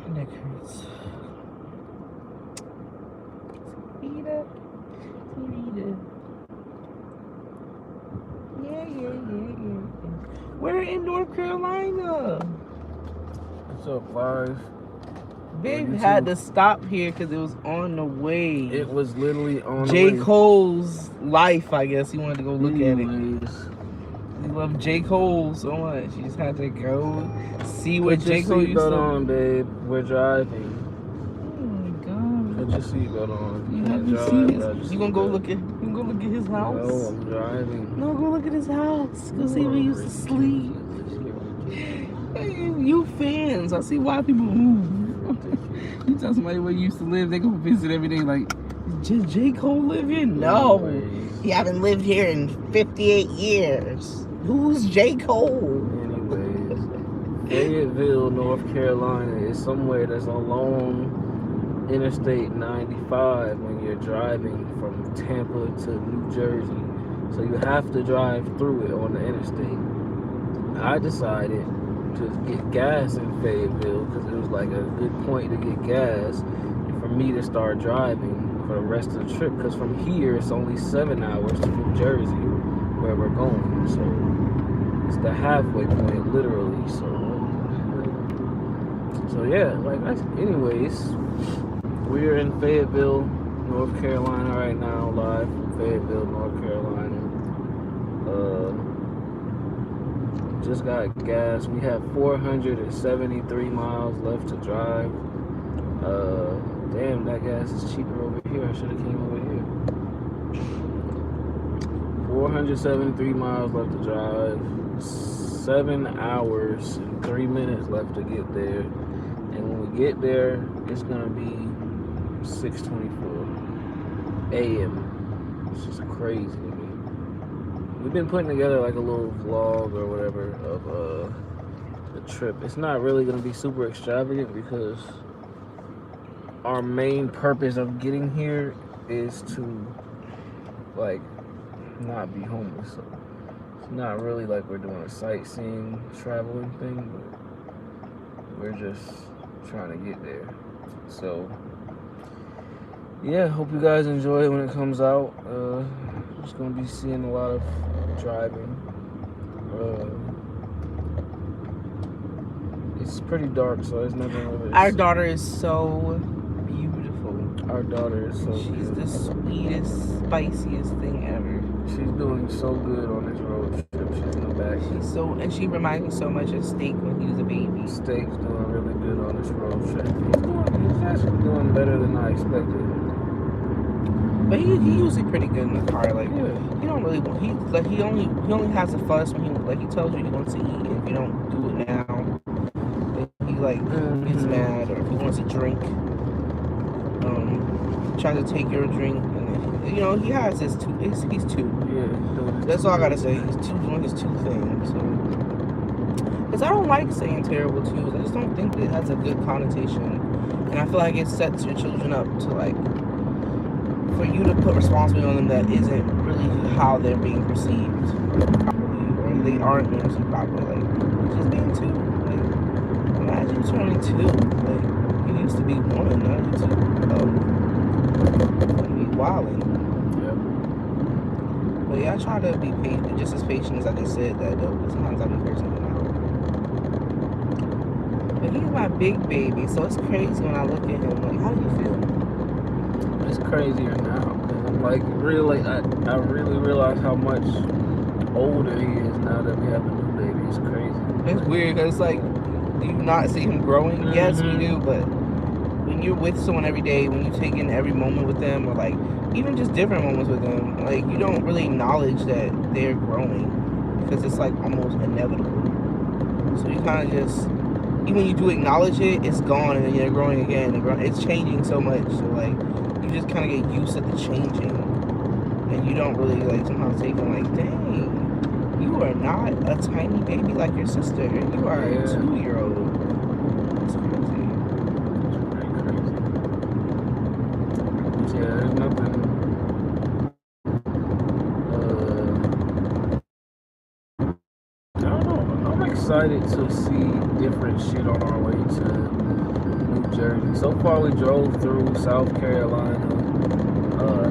My neck hurts. Rita. Rita. Yeah. We're in North Carolina. What's up, live? Babe had to stop here because it was on the way. It was literally on J. the way. Cole's life, I guess. He wanted to go look at it. Anyways, He loved J. Cole so much. He just had to go see what put your J. Cole used seatbelt to. on, babe. We're driving. Oh my god. Put your seatbelt on. You can't haven't drive seen without his. your You gonna go seatbelt. look at? You gonna go look at his house? No, I'm driving. No, go look at his house. Go see where he used to sleep. Hey, you fans, I see why people move. You tell somebody where you used to live, they go visit every day. Like, does J. Cole live here? No, he haven't lived here in 58 years. Who's J. Cole? Anyways, Fayetteville, North Carolina is somewhere that's along Interstate 95 when you're driving from Tampa to New Jersey. So you have to drive through it on the interstate. I decided to get gas in Fayetteville because it was like a good point to get gas and for me to start driving for the rest of the trip, because from here it's only 7 hours to New Jersey where we're going. So it's the halfway point, literally. So yeah, like anyways, we're in Fayetteville, North Carolina right now, live from Fayetteville, North Carolina. Just got gas. We have 473 miles left to drive. Damn, that gas is cheaper over here. I should have came over here. 473 miles left to drive. 7 hours and 3 minutes left to get there. And when we get there, it's gonna be 6:24 a.m. It's just crazy to me. We've been putting together like a little vlog or whatever of the trip. It's not really gonna be super extravagant because our main purpose of getting here is to like not be homeless. So it's not really like we're doing a sightseeing traveling thing, but we're just trying to get there. So yeah, hope you guys enjoy it when it comes out. Just gonna be seeing a lot of driving. It's pretty dark, so there's nothing really. Our daughter is so beautiful. Our daughter is so She's beautiful. the sweetest, spiciest thing ever. She's doing so good on this road trip. She's in the back. And she reminds me so much of Steak when he was a baby. Steak's doing really good on this road trip. He's actually doing better than I expected. But he usually pretty good in the car. Like Yeah. he don't really he only has a fuss when he tells you he wants to eat. And if you don't do it now, then he gets mad. Or if he wants a drink, tries to take your drink. And he has his two. He's two. Yeah. That's all I gotta say. He's doing his two things. So. Because I don't like saying terrible twos. I just don't think it has a good connotation. And I feel like it sets your children up to for you to put responsibility on them that isn't really how they're being perceived or they aren't being perceived properly. Just being two. Imagine turning two. You used to be one, now you're two. Be wilding. Yep. But yeah, I try to be patient, just as patient as I just said that though, because sometimes I be cursing him out. But he's my big baby, so it's crazy when I look at him. How do you feel? It's crazier now. Really, I really realize how much older he is now that we have a new baby. It's crazy. It's weird because do you not see him growing? Mm-hmm. Yes, we do, but when you're with someone every day, when you take in every moment with them, or even just different moments with them, you don't really acknowledge that they're growing because it's almost inevitable. So you kind of just, even when you do acknowledge it, it's gone and then you're growing again. It's changing so much, so you just kind of get used to the changing, and you don't really sometimes take them dang, you are not a tiny baby like your sister. You are a 2-year-old. It's crazy. It's pretty crazy. Yeah, there's nothing. I don't know. I'm excited to see different shit on our way to New New Jersey. So far, we drove through South Carolina.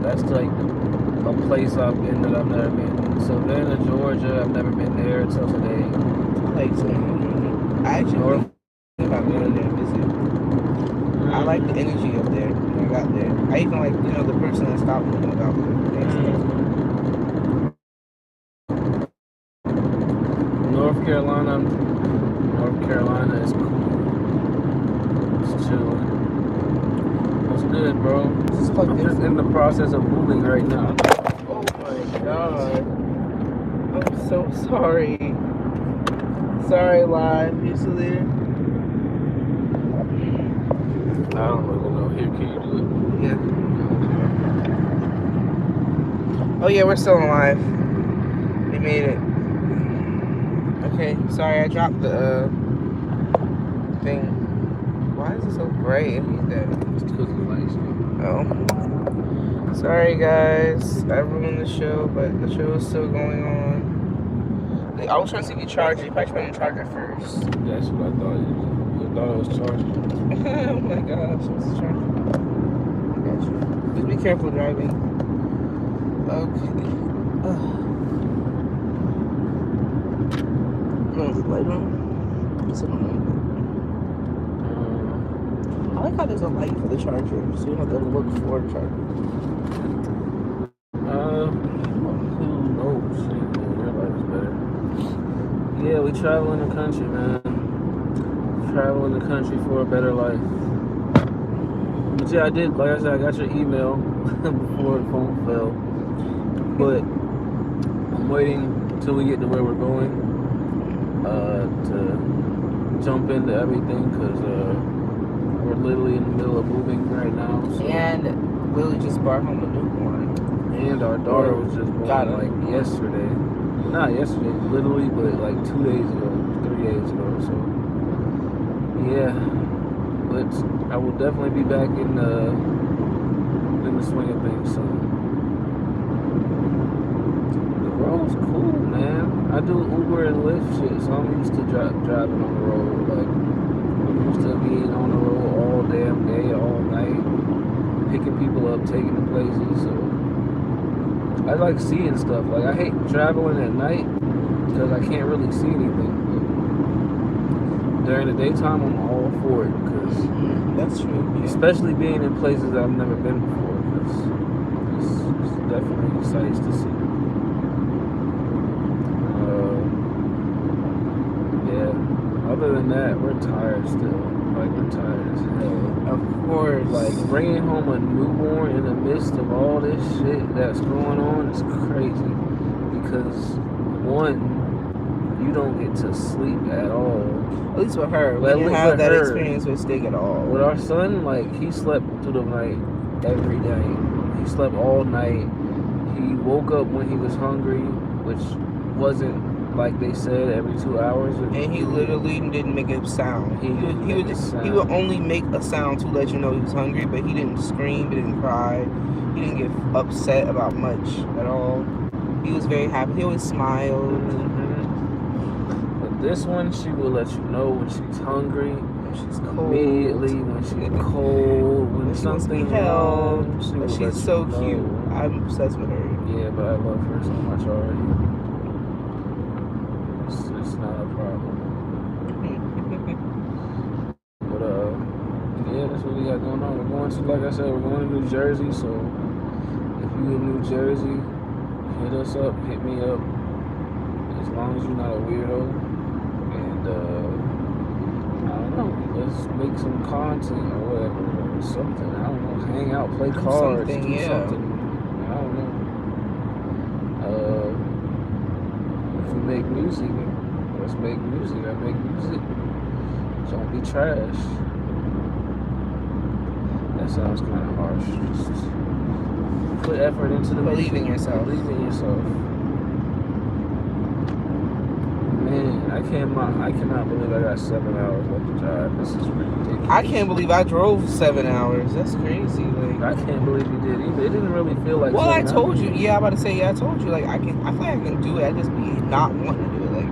That's like a place I've been that I've never been. Savannah, Georgia, I've never been there until today. Like, so, I actually think about going there and visit. I like the energy up there when I got there. I even like, the person that stopped me when I got there. North Carolina is cool. It's chilling. What's good, bro? I'm just in the process of moving right now. Oh my god. I'm so sorry. Sorry, live. You still there? I don't really know. Here, can you do it? Yeah. Oh yeah, we're still alive. We made it. Okay, sorry, I dropped the thing. Why is it so bright? I hate that. It's because of the lights. Oh. Sorry guys, I ruined the show, but the show is still going on. I was trying to see if you charge it. You probably should put the charger first. That's what I thought. I thought it was charging. Oh my gosh, it's charging. I got you. Just be careful driving. Okay. No, the light on? Is it on? I like how there's a light for the charger, so you don't have to look for the charger. Who knows? Your life is better. Yeah, we travel in the country, man. Travel in the country for a better life. But yeah, I did, like I said, I got your email before the phone fell. But I'm waiting until we get to where we're going to jump into everything, because we're literally in the middle of moving right now. So. And Willie just brought home a newborn. And our daughter was just born like yesterday. Not yesterday, literally, but like 2 days ago, 3 days ago. So yeah, but I will definitely be back in the swing of things soon. The road's cool, man. I do Uber and Lyft shit, so I'm used to driving on the road. Like, I'm used to being on the road all damn day, all night, picking people up, taking them places. So I like seeing stuff. Like, I hate traveling at night because I can't really see anything. But during the daytime, I'm all for it, because that's true. Yeah. Especially being in places that I've never been before, because it's definitely sights to see. Other than that, we're tired still. Like, we're tired as hell. Of course. Like, bringing home a newborn in the midst of all this shit that's going on is crazy. Because, one, you don't get to sleep at all. At least with her. We didn't have that experience with Stig at all. With our son, like, he slept through the night every day. He slept all night. He woke up when he was hungry, which wasn't like they said every 2 hours. And he literally didn't make a sound. He would only make a sound to let you know he was hungry, but he didn't scream, he didn't cry, he didn't get upset about much at all. He was very happy. He always smiled. But this one, she will let you know when she's hungry, when she's cold, immediately, when she's cold, when something else. But she's so cute. I'm obsessed with her. Yeah, but I love her so much already. It's not a problem. But yeah, that's what we got going on. We're going to, like I said, we're going to New Jersey. So if you in New Jersey, hit us up, hit me up. As long as you're not a weirdo. And I don't know, let's make some content or whatever, or something. I don't know, hang out, play cards, do something. I don't know. If we make music, let's make music. I make music. Don't be trash. That sounds kind of harsh. Just put effort into the believe in yourself. Believe in yourself. Man, I cannot believe I got 7 hours left to drive. This is ridiculous. I can't believe I drove 7 hours. That's crazy. Like, I can't believe you did either. It didn't really feel like. Well, I told you. Yeah, I'm about to say. Yeah, I told you. Like, I feel like I can do it. I just be not wanting to do it. Like,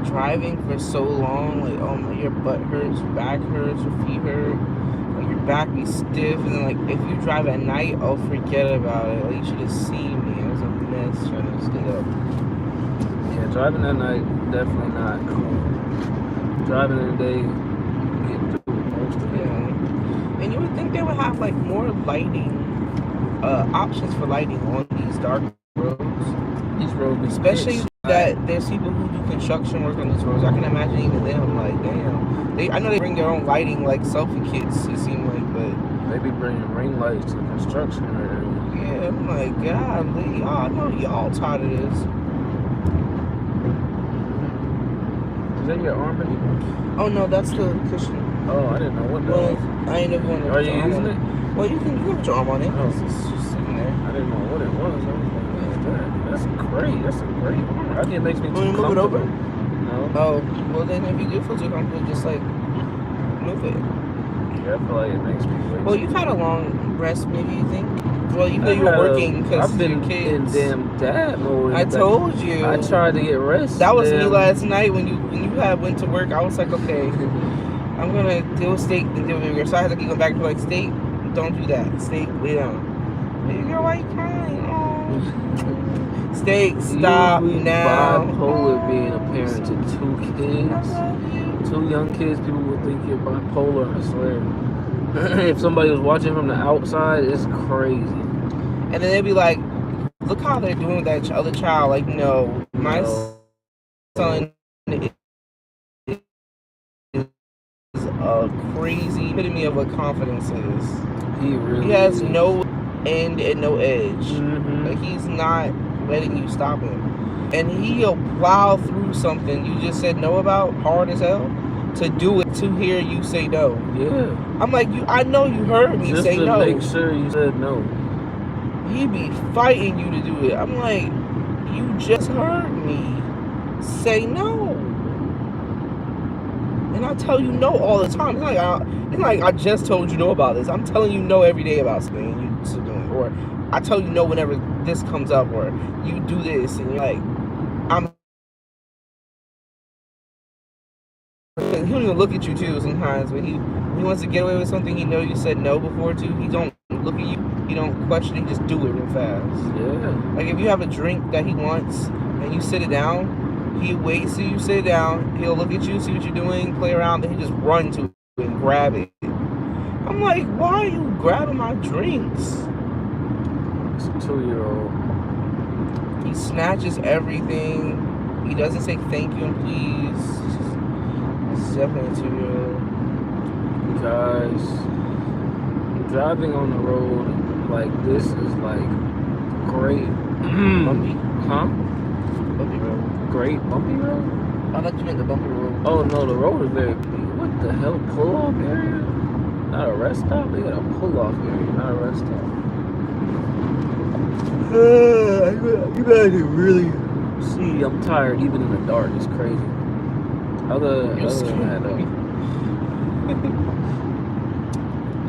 driving for so long, like, oh my, your butt hurts, your back hurts, your feet hurt, like your back be stiff, and then like if you drive at night, oh forget about it. Like you should have seen me. It was a mess trying to stay up. Yeah, driving at night definitely not cool. Driving in the day, get through most of it. Yeah. And you would think they would have like more lighting, options for lighting on these dark roads. These roads, be Especially pitch that there's people who do construction work on these roads. I can imagine even them, like, damn. I know they bring their own lighting, like selfie kits, it seems like, but They be bringing ring lights to the construction area. yeah, I'm like, God, y'all, I know y'all tired of this. Is that your armband? Oh no, that's the cushion. Oh, I didn't know what that Well, was. I ain't never going to Are you using it? Well, you can put your arm on it. Oh. It's just sitting there. I didn't know what it was. I was like, what is that? That's great. That's a great armor. I think it makes me too Want me to move it over? comfortable. No. Oh, well then if you do feel too comfortable, just like move it. Yeah, I feel like it makes me way Well, too- you've had a long rest, maybe you think. Well, even though you were I had a- working because I've been your kids. in damn dad mode. I told you. I tried to get rest. That was me damn. last night when you had went to work. I was like, okay, I'm gonna deal with steak and deal with your. So I had to keep going back to like steak. Don't do that. Steak, lay down. Baby girl, why you crying? Oh. Steak, stop Usually now. bipolar being a parent to two I kids. love you. Two young kids, people would think you're bipolar, I swear. If somebody was watching from the outside, it's crazy. And then they'd be like, look how they're doing with that other child. Like, no, my No. son is a crazy epitome of what confidence is. He really He has is. no end and no edge. Mhm. Like, he's not letting you stop him. And he'll plow through something you just said no about, hard as hell, to do it, to hear you say no. Yeah. I'm like, I know you heard me Just say to no. make sure you said no. He be fighting you to do it. I'm like, you just heard me say no. And I tell you no all the time. It's like I just told you no about this. I'm telling you no every day about something and you still doing it. Or I tell you no whenever this comes up, or you do this and you're like, he'll even look at you too sometimes when he wants to get away with something he know you said no before to. He don't look at you, he don't question it, he just do it real fast. Yeah. Like if you have a drink that he wants and you sit it down, he waits till you sit down, he'll look at you, see what you're doing, play around, then he just run to it and grab it. I'm like, why are you grabbing my drinks? It's a 2-year-old. He snatches everything. He doesn't say thank you and please. It's definitely a 2-year-old. Guys, driving on the road like this is like great. Bumpy? Huh? Bumpy road. Great bumpy road? I thought you meant the bumpy road. Oh no, the road is very big. What the hell? Pull off area? Not a rest stop? They got a pull off area, not a rest stop. You guys really see, I'm tired even in the dark. It's crazy. Other than that though.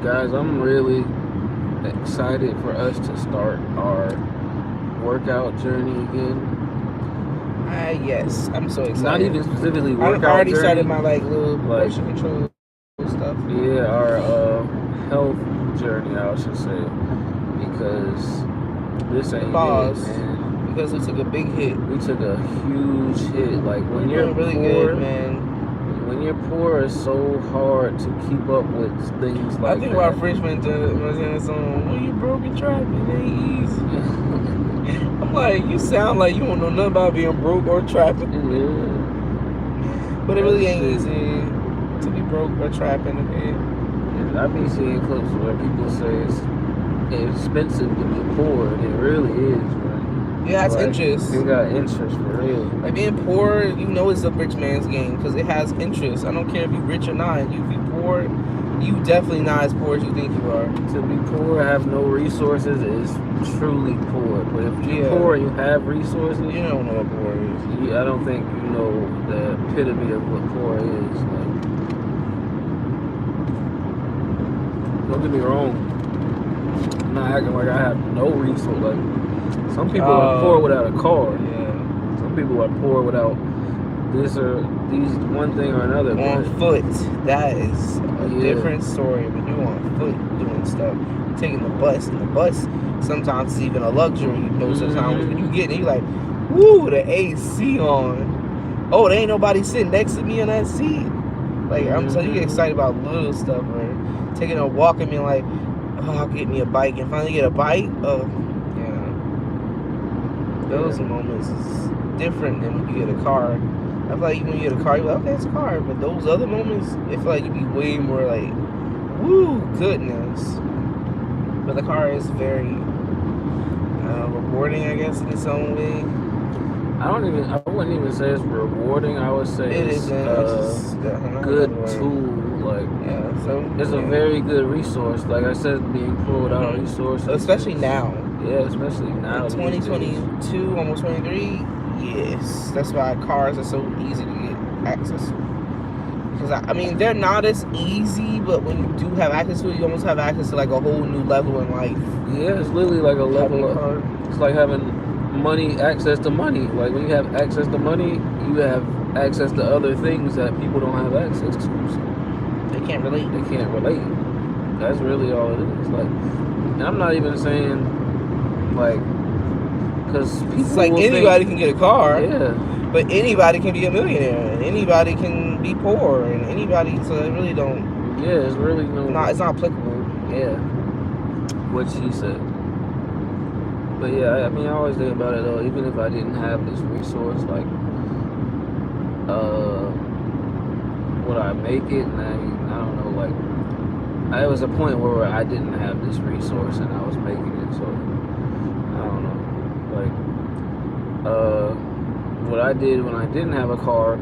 Guys, I'm really excited for us to start our workout journey again. Yes, I'm so excited. Not even specifically I workout already journey. started my little Like- portion control stuff. Yeah, our health journey, I should say, because this ain't Pause. it, man. Because we took a big hit. We took a huge hit. Like when We're you're doing really poor, good, man. when you're poor, it's so hard to keep up with things like I think that. our freshman was in the song, when you broke and trapping, it ain't easy. I'm like, you sound like you don't know nothing about being broke or trapping. Yeah. But it really ain't That's it. easy to be broke or trapping. And I be seeing clips where people say it's expensive to be poor, and it really is, man. Yeah, it's Like, interest. You got interest for real. Like being poor, you know it's a rich man's game because it has interest. I don't care if you're rich or not. You be poor, you definitely not as poor as you think you are. To be poor, have no resources is truly poor. But if you're Yeah. poor and you have resources, You don't know what poor is. I don't think you know the epitome of what poor is. Like, don't get me wrong. I'm not acting like I have no resource. Like some people are poor without a car. Yeah. Some people are poor without this or these one thing or another. On But foot, that is a Yeah. different story. When you're on foot doing stuff, taking the bus, and the bus sometimes is even a luxury. Most of the times when you get in, you're like, woo, the AC on. Oh, there ain't nobody sitting next to me on that seat. Like, I'm so you get excited about little stuff, or taking a walk and being like, oh, I'll get me a bike and finally get a bike. Oh, yeah. Those moments is different than when you get a car. I feel like when you get a car, you're like, okay, it's a car. But those other moments, I feel like you'd be way more like, woo, goodness. But the car is very rewarding, I guess, in its own way. I wouldn't even say it's rewarding. I would say it's a good tool. Like, yeah, so it's a very good resource. Like I said, being poor without resources. Especially now. Yeah, especially now. In 2022, almost 23, yes. That's why cars are so easy to get access to. Because, I mean, they're not as easy, but when you do have access to it, you almost have access to, like, a whole new level in life. Yeah, it's literally like a level up. It's like having access to money. Like, when you have access to money, you have access to other things that people don't have access to. So they can't relate. They can't relate. That's really all it is. Like, and I'm not even saying, like, because people it's like anybody can get a car. Yeah. But anybody can be a millionaire, and anybody can be poor, and anybody, so it really don't. Yeah, it's really it's not applicable. Yeah. What she said. But yeah, I mean, I always think about it though. Even if I didn't have this resource, like, would I make it? And I don't know. Like, there was a point where I didn't have this resource, and I was making it. So I don't know. Like, what I did when I didn't have a car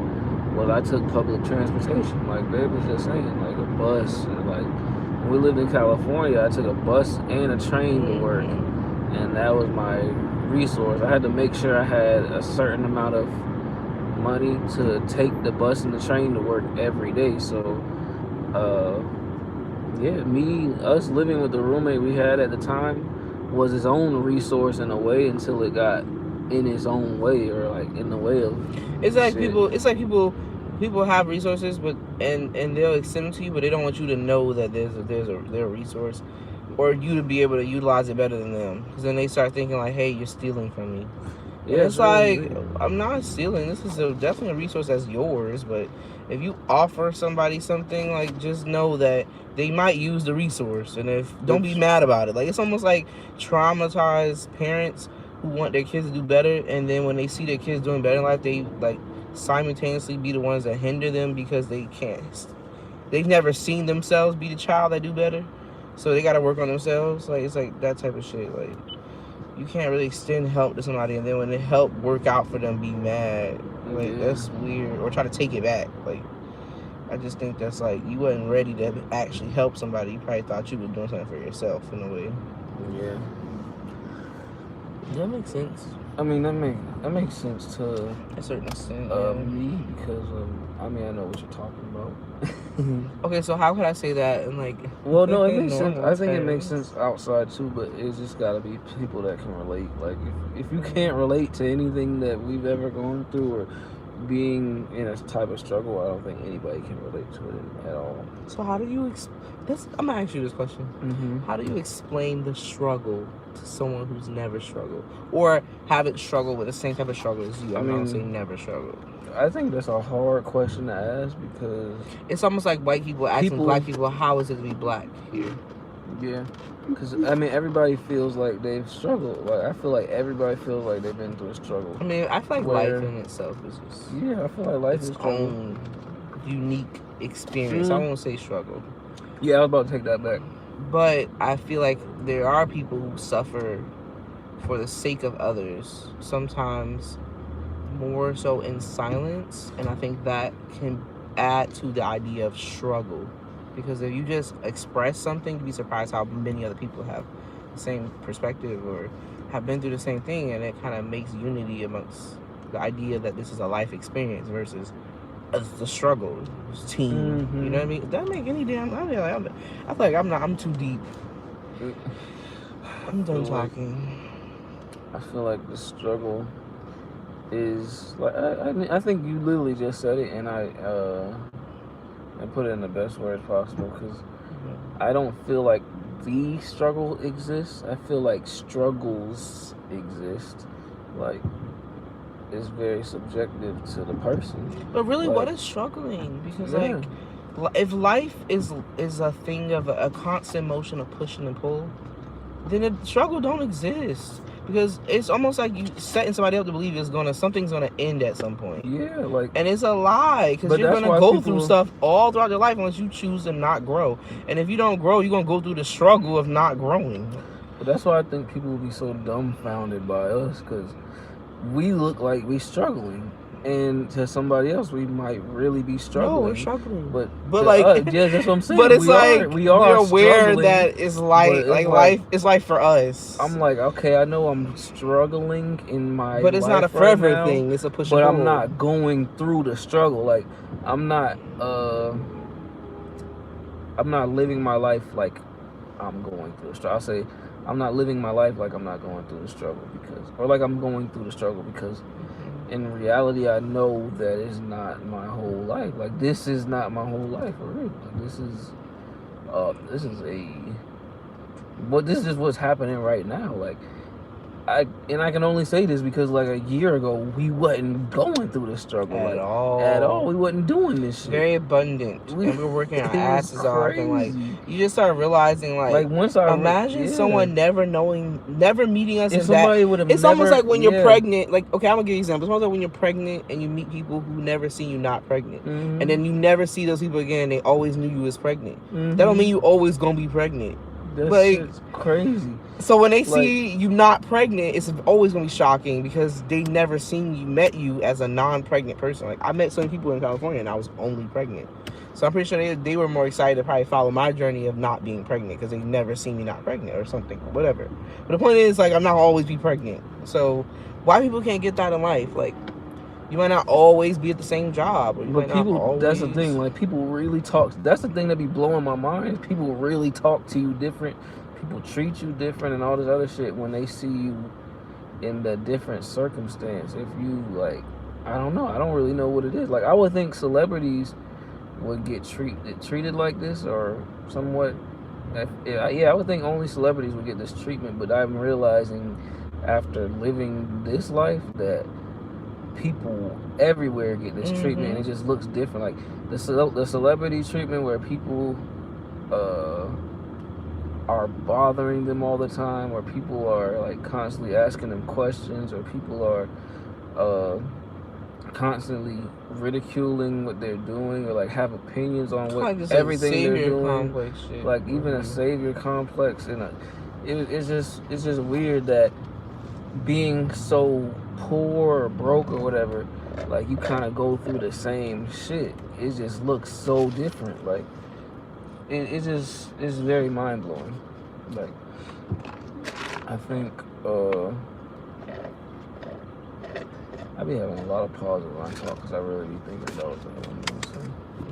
was I took public transportation. Like Babe was just saying, like a bus. Like, when we lived in California, I took a bus and a train to work. And that was my resource. I had to make sure I had a certain amount of money to take the bus and the train to work every day. So, yeah, us living with the roommate we had at the time was his own resource in a way until it got in his own way, or like in the way of it's like shit. People have resources, but and they'll extend them to you, but they don't want you to know that there's a resource, or you to be able to utilize it better than them, because then they start thinking like, hey, you're stealing from me. Yeah, it's like, I'm not stealing. This is definitely a resource that's yours, but if you offer somebody something, like, just know that they might use the resource, and don't be mad about it. Like, it's almost like traumatized parents who want their kids to do better, and then when they see their kids doing better in life, they like simultaneously be the ones that hinder them because they can't. They've never seen themselves be the child that do better, so they got to work on themselves. Like, it's like that type of shit. Like, you can't really extend help to somebody, and then when the help work out for them, be mad. Like, that's weird. Or try to take it back. Like, I just think that's like, you wasn't ready to actually help somebody. You probably thought you were doing something for yourself in a way. Yeah. That makes sense. I mean, that makes sense to a certain extent. Me, because I mean, I know what you're talking about. Okay, so how could I say that? And like, well, no, it makes sense. I think it makes sense outside too, but it's just gotta be people that can relate. Like, if you can't relate to anything that we've ever gone through, or being in a type of struggle, I don't think anybody can relate to it at all. So how do you I'm gonna ask you this question. Mm-hmm. How do you explain the struggle to someone who's never struggled, or haven't struggled with the same type of struggle as you? I mean, say never struggled. I think that's a hard question to ask, because it's almost like white people asking black people, how is it to be black here? Yeah, because I mean, everybody feels like they've struggled. Like, I feel like everybody feels like they've been through a struggle. I mean, I feel like life in itself is just, I feel like life is its own unique experience. I won't say struggle. Yeah, I was about to take that back. But I feel like there are people who suffer for the sake of others, sometimes more so in silence, and I think that can add to the idea of struggle, because if you just express something, you'd be surprised how many other people have the same perspective or have been through the same thing, and it kind of makes unity amongst the idea that this is a life experience versus the struggle team. Mm-hmm. You know what I mean? It doesn't make any damn. I feel like I'm too deep. I'm done talking. I feel like the struggle is like I think you literally just said it, and I put it in the best words possible, because I don't feel like the struggle exists. I feel like struggles exist. Like, it's very subjective to the person. But really, like, what is struggling? Because yeah. like, if life is a thing of a constant motion of pushing and pull, then the struggle don't exist. Because it's almost like you setting somebody up to believe something's gonna end at some point. Yeah, like, and it's a lie, because but you're that's gonna why go people- through stuff all throughout your life unless you choose to not grow. And if you don't grow, you're gonna go through the struggle of not growing. But that's why I think people will be so dumbfounded by us, because we look like we struggling, and to somebody else we might really be struggling. No, we're struggling. But But to like, us, yeah, that's what I'm saying. but it's we are we're aware struggling, that it's but like it's life is like for us. I'm like, okay, I know I'm struggling in my but it's life not a right forever now, thing. It's a push but and I'm pull. not going through the struggle. Like, I'm not living my life like I'm going through the struggle. I'll say I'm not living my life like I'm not going through the struggle, or like I'm going through the struggle, because in reality I know that it's not my whole life. Like, this is not my whole life for real. Like, this is what's happening right now. Like, I can only say this because like a year ago we wasn't going through the struggle At all. At all. We wasn't doing this shit. Very abundant. And we're working our It was asses off, and like crazy. you just start realizing Like, once I imagine someone never meeting us. if in somebody would have It's almost like when you're yeah. pregnant. Like, okay, I'm gonna give you an example. It's almost like when you're pregnant and you meet people who never see you not pregnant, Mhm. and then you never see those people again. They always knew you was pregnant. Mhm. That don't mean you always gonna be pregnant. That like- shit's crazy. So when they see you not pregnant, it's always gonna be shocking because they never met you as a non-pregnant person. Like, I met some people in California and I was only pregnant. So I'm pretty sure they were more excited to probably follow my journey of not being pregnant because they never seen me not pregnant or something, or whatever. But the point is, like, I'm not always be pregnant. So why people can't get that in life? Like, you might not always be at the same job. Or you But might not people, that's the always- thing. Like, people really talk. That's the thing that be blowing my mind. People really talk to you different. People treat you different and all this other shit when they see you in the different circumstance. If you, like, I don't know. I don't really know what it is. Like, I would think celebrities would get treated like this, or somewhat. Yeah, I would think only celebrities would get this treatment. But I'm realizing after living this life that people everywhere get this treatment, and it just looks different. Like the celebrity treatment where people are bothering them all the time, or people are like constantly asking them questions, or people are constantly ridiculing what they're doing, or like have opinions on what like everything they're savior doing. complex shit. Like, even a savior complex, and it's just weird that being so poor or broke or whatever, like, you kind of go through the same shit. It just looks so different. Like, it's very mind blowing. Like, I think I be having a lot of pauses when I talk because I really be thinking about what I'm going to say.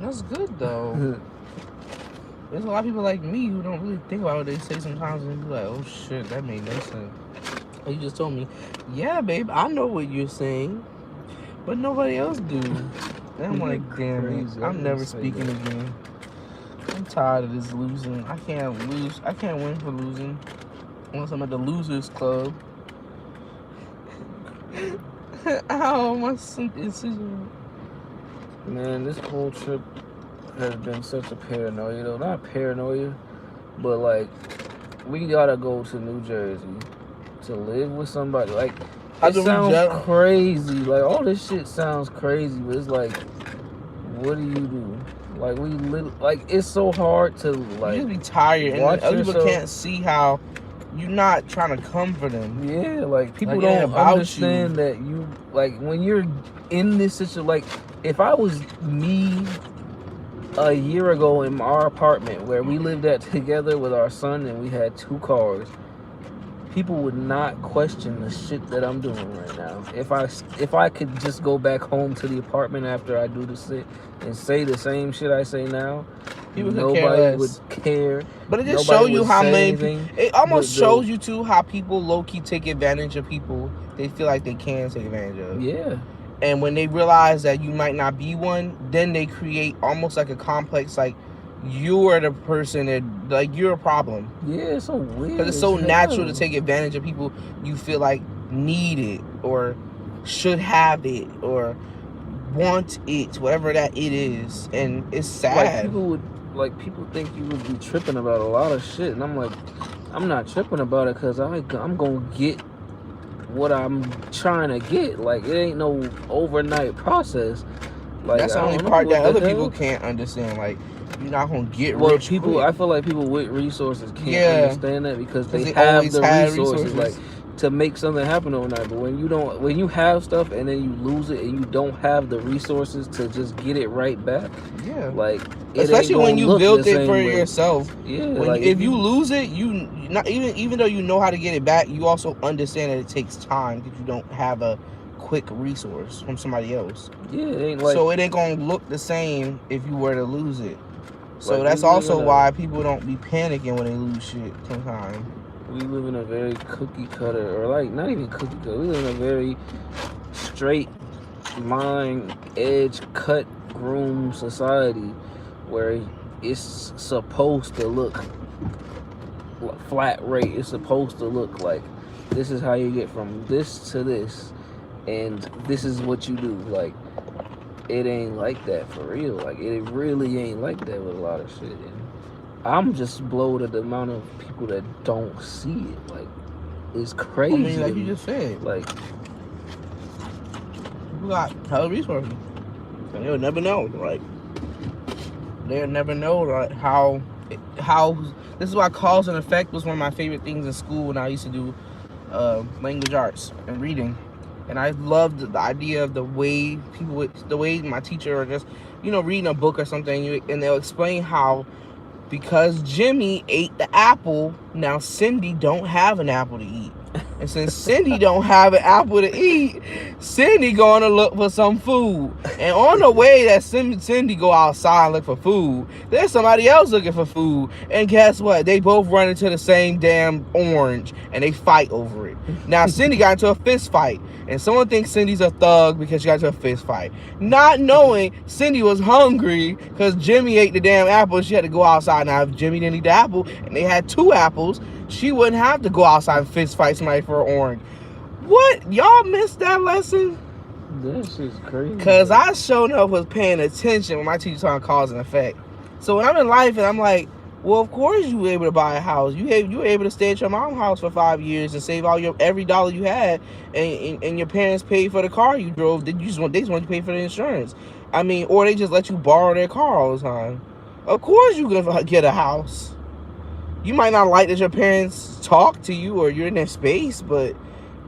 That's good though. There's a lot of people like me who don't really think about what they say sometimes, and be like, "Oh shit, that made no sense." Or you just told me, "Yeah, babe, I know what you're saying, but nobody else do." And I'm like, "Damn crazy. it, I I'm didn't never say speaking that. again. I'm tired of this losing. I can't lose. I can't win for losing unless I'm at the losers club." Ow, my incision. Man, this whole trip has been such a paranoia, though. Not paranoia, but like, we gotta go to New Jersey to live with somebody. Like, it sounds crazy. Like, all this shit sounds crazy, but it's like, what do you do? Like, it's so hard to, like, You just be tired, and watch other people yourself. can't see how you're not trying to comfort them. Yeah, like, people Like, it ain't don't about understand that you, like, when you're in this situation, like, if I was me a year ago in our apartment where we lived at together with our son and we had 2 cars, people would not question the shit that I'm doing right now. If I could just go back home to the apartment after I do the shit and say the same shit I say now, nobody would care. But it just shows you how many. It almost But shows you too how people low key take advantage of people they feel like they can take advantage of. Yeah. And when they realize that you might not be one, then they create almost like a complex, like you are the person that, like, you're a problem. Yeah, it's so weird. Because it's so natural to take advantage of people you feel like need it or should have it or want it, whatever that it is. And it's sad. People think you would be tripping about a lot of shit, and I'm like, I'm not tripping about it because I'm gonna get what I'm trying to get. Like, it ain't no overnight process. Like, that's the only part that other people can't understand. Like, you're not gonna get rich people quick. I feel like people with resources can't understand that because they have the resources like to make something happen overnight. But when you have stuff and then you lose it and you don't have the resources to just get it right back, like, especially when you built it for yourself. Like, if you lose it, you not even though you know how to get it back, you also understand that it takes time because you don't have a quick resource from somebody else. It ain't like, so it ain't gonna look the same if you were to lose it. So that's also why people don't be panicking when they lose shit sometimes. We live in a very cookie cutter, or like not even cookie cutter. We live in a very straight line, edge cut, groom society where it's supposed to look flat rate. It's supposed to look like this is how you get from this to this, and this is what you do. Like, it ain't like that for real. Like, it really ain't like that with a lot of shit. And I'm just blown at the amount of people that don't see it. Like, it's crazy. I mean, like you just said, like, people got hella resources, and they'll never know. Like, they'll never know like how. This is why cause and effect was one of my favorite things in school when I used to do language arts and reading. And I loved the idea of the way my teacher, or just, reading a book or something, and they'll explain how, because Jimmy ate the apple, now Cindy don't have an apple to eat. And since Cindy don't have an apple to eat, Cindy going to look for some food. And on the way that Cindy go outside and look for food, there's somebody else looking for food. And guess what? They both run into the same damn orange, and they fight over it. Now, Cindy got into a fist fight. And someone thinks Cindy's a thug because she got into a fist fight. Not knowing Cindy was hungry because Jimmy ate the damn apple. She had to go outside. Now, if Jimmy didn't eat the apple and they had 2 apples, she wouldn't have to go outside and fist fight somebody for an orange. What? Y'all missed that lesson? That shit's crazy. Because I showed up was paying attention when my teacher taught cause and effect. So when I'm in life and I'm like, well, of course you were able to buy a house. You were able to stay at your mom's house for 5 years and save every dollar you had, and your parents paid for the car you drove. They just want you to pay for the insurance. I mean, or they just let you borrow their car all the time. Of course you gonna get a house. You might not like that your parents talk to you or you're in their space, but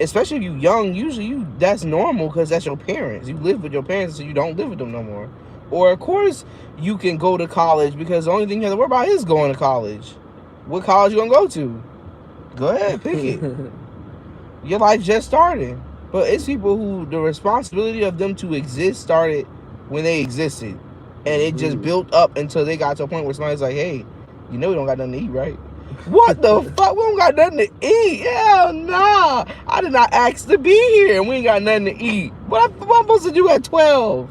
especially if you're young, usually that's normal because that's your parents. You live with your parents, so you don't live with them no more. Or, of course, you can go to college because the only thing you have to worry about is going to college. What college you going to go to? Go ahead, pick it. Your life just started. But it's people who the responsibility of them to exist started when they existed. And it just built up until they got to a point where somebody's like, hey, we don't got nothing to eat, right? What the fuck? We don't got nothing to eat. Hell nah. I did not ask to be here and we ain't got nothing to eat. What am I supposed to do at 12?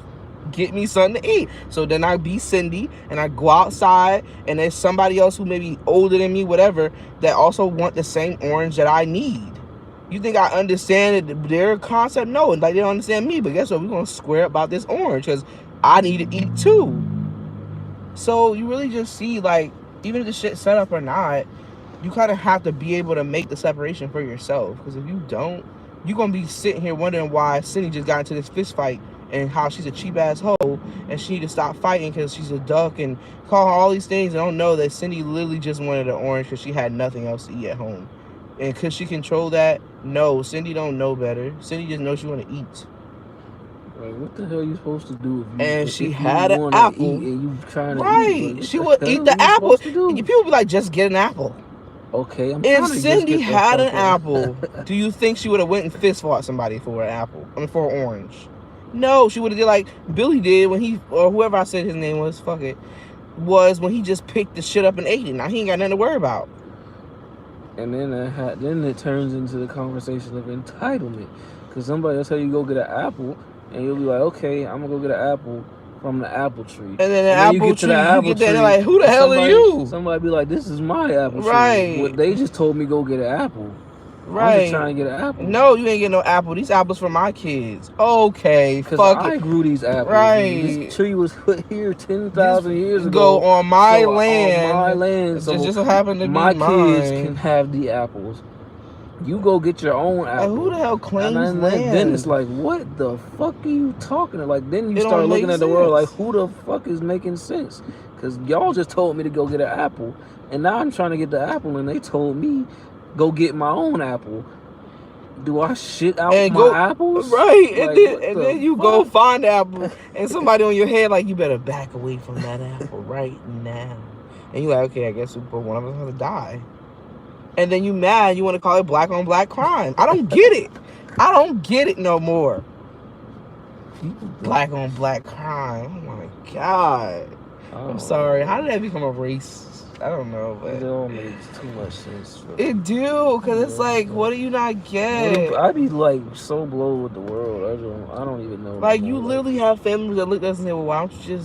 Get me something to eat. So then I be Cindy and I go outside and there's somebody else who may be older than me, whatever, that also want the same orange that I need. You think I understand their concept? No, like they don't understand me. But guess what? We're gonna square up about this orange because I need to eat too. So you really just see, like, even if the shit's set up or not, you kind of have to be able to make the separation for yourself. Because if you don't, you're gonna be sitting here wondering why Cindy just got into this fist fight and how she's a cheap ass hoe and she need to stop fighting because she's a duck and call her all these things and don't know that Cindy literally just wanted an orange because she had nothing else to eat at home. And could she control that? No, Cindy don't know better. Cindy just knows she want to eat. Like, what the hell are you supposed to do if she had an apple and you trying to right eat? She would eat the apple. People be like, just get an apple. Okay, I'm If trying to just Cindy get the had an fuck out. apple, do you think she would have went and fist fought somebody for an apple? I mean, for an orange? No, she would have did like Billy did when he, or whoever I said his name was, fuck it, was when he just picked the shit up and ate it. Now he ain't got nothing to worry about. And then it turns into the conversation of entitlement, because somebody will tell you go get an apple, and you'll be like, okay, I'm gonna go get an apple from the apple tree. And then the apple you get tree, to the apple you get there, tree, and they're like, who the hell are you? Somebody be like, this is my apple tree. Right. Well, they just told me go get an apple. Right. I'm just trying to get an apple. No, you ain't getting no apple. These apples for my kids. Okay, because fuck I it. grew these apples. Right. This tree was put here 10,000 years Go ago. on my land. On my land. So just so happened to be my mine. kids can have the apples. You go get your own apple. Like, who the hell claims land? Then it's like, what the fuck are you talking about? Like, then you It start don't looking make at the world like, sense. who the fuck is making sense? Because y'all just told me to go get an apple, and now I'm trying to get the apple, and they told me go get my own apple. Do I shit out And my apples? Right, Like, and then you go find the apple, and somebody on your head like, you better back away from that apple right now. And you're like, okay, I guess one of us has to die. And then you mad, you want to call it black on black crime. I don't get it. I don't get it no more. Black on black crime. Oh my God. I'm sorry. How did that become a race? I don't know, but it all makes too much sense. It do, cause it's like, what do you not get? I be like so blown with the world. I don't even know. Like, you literally have families that look at us and say, well, why don't you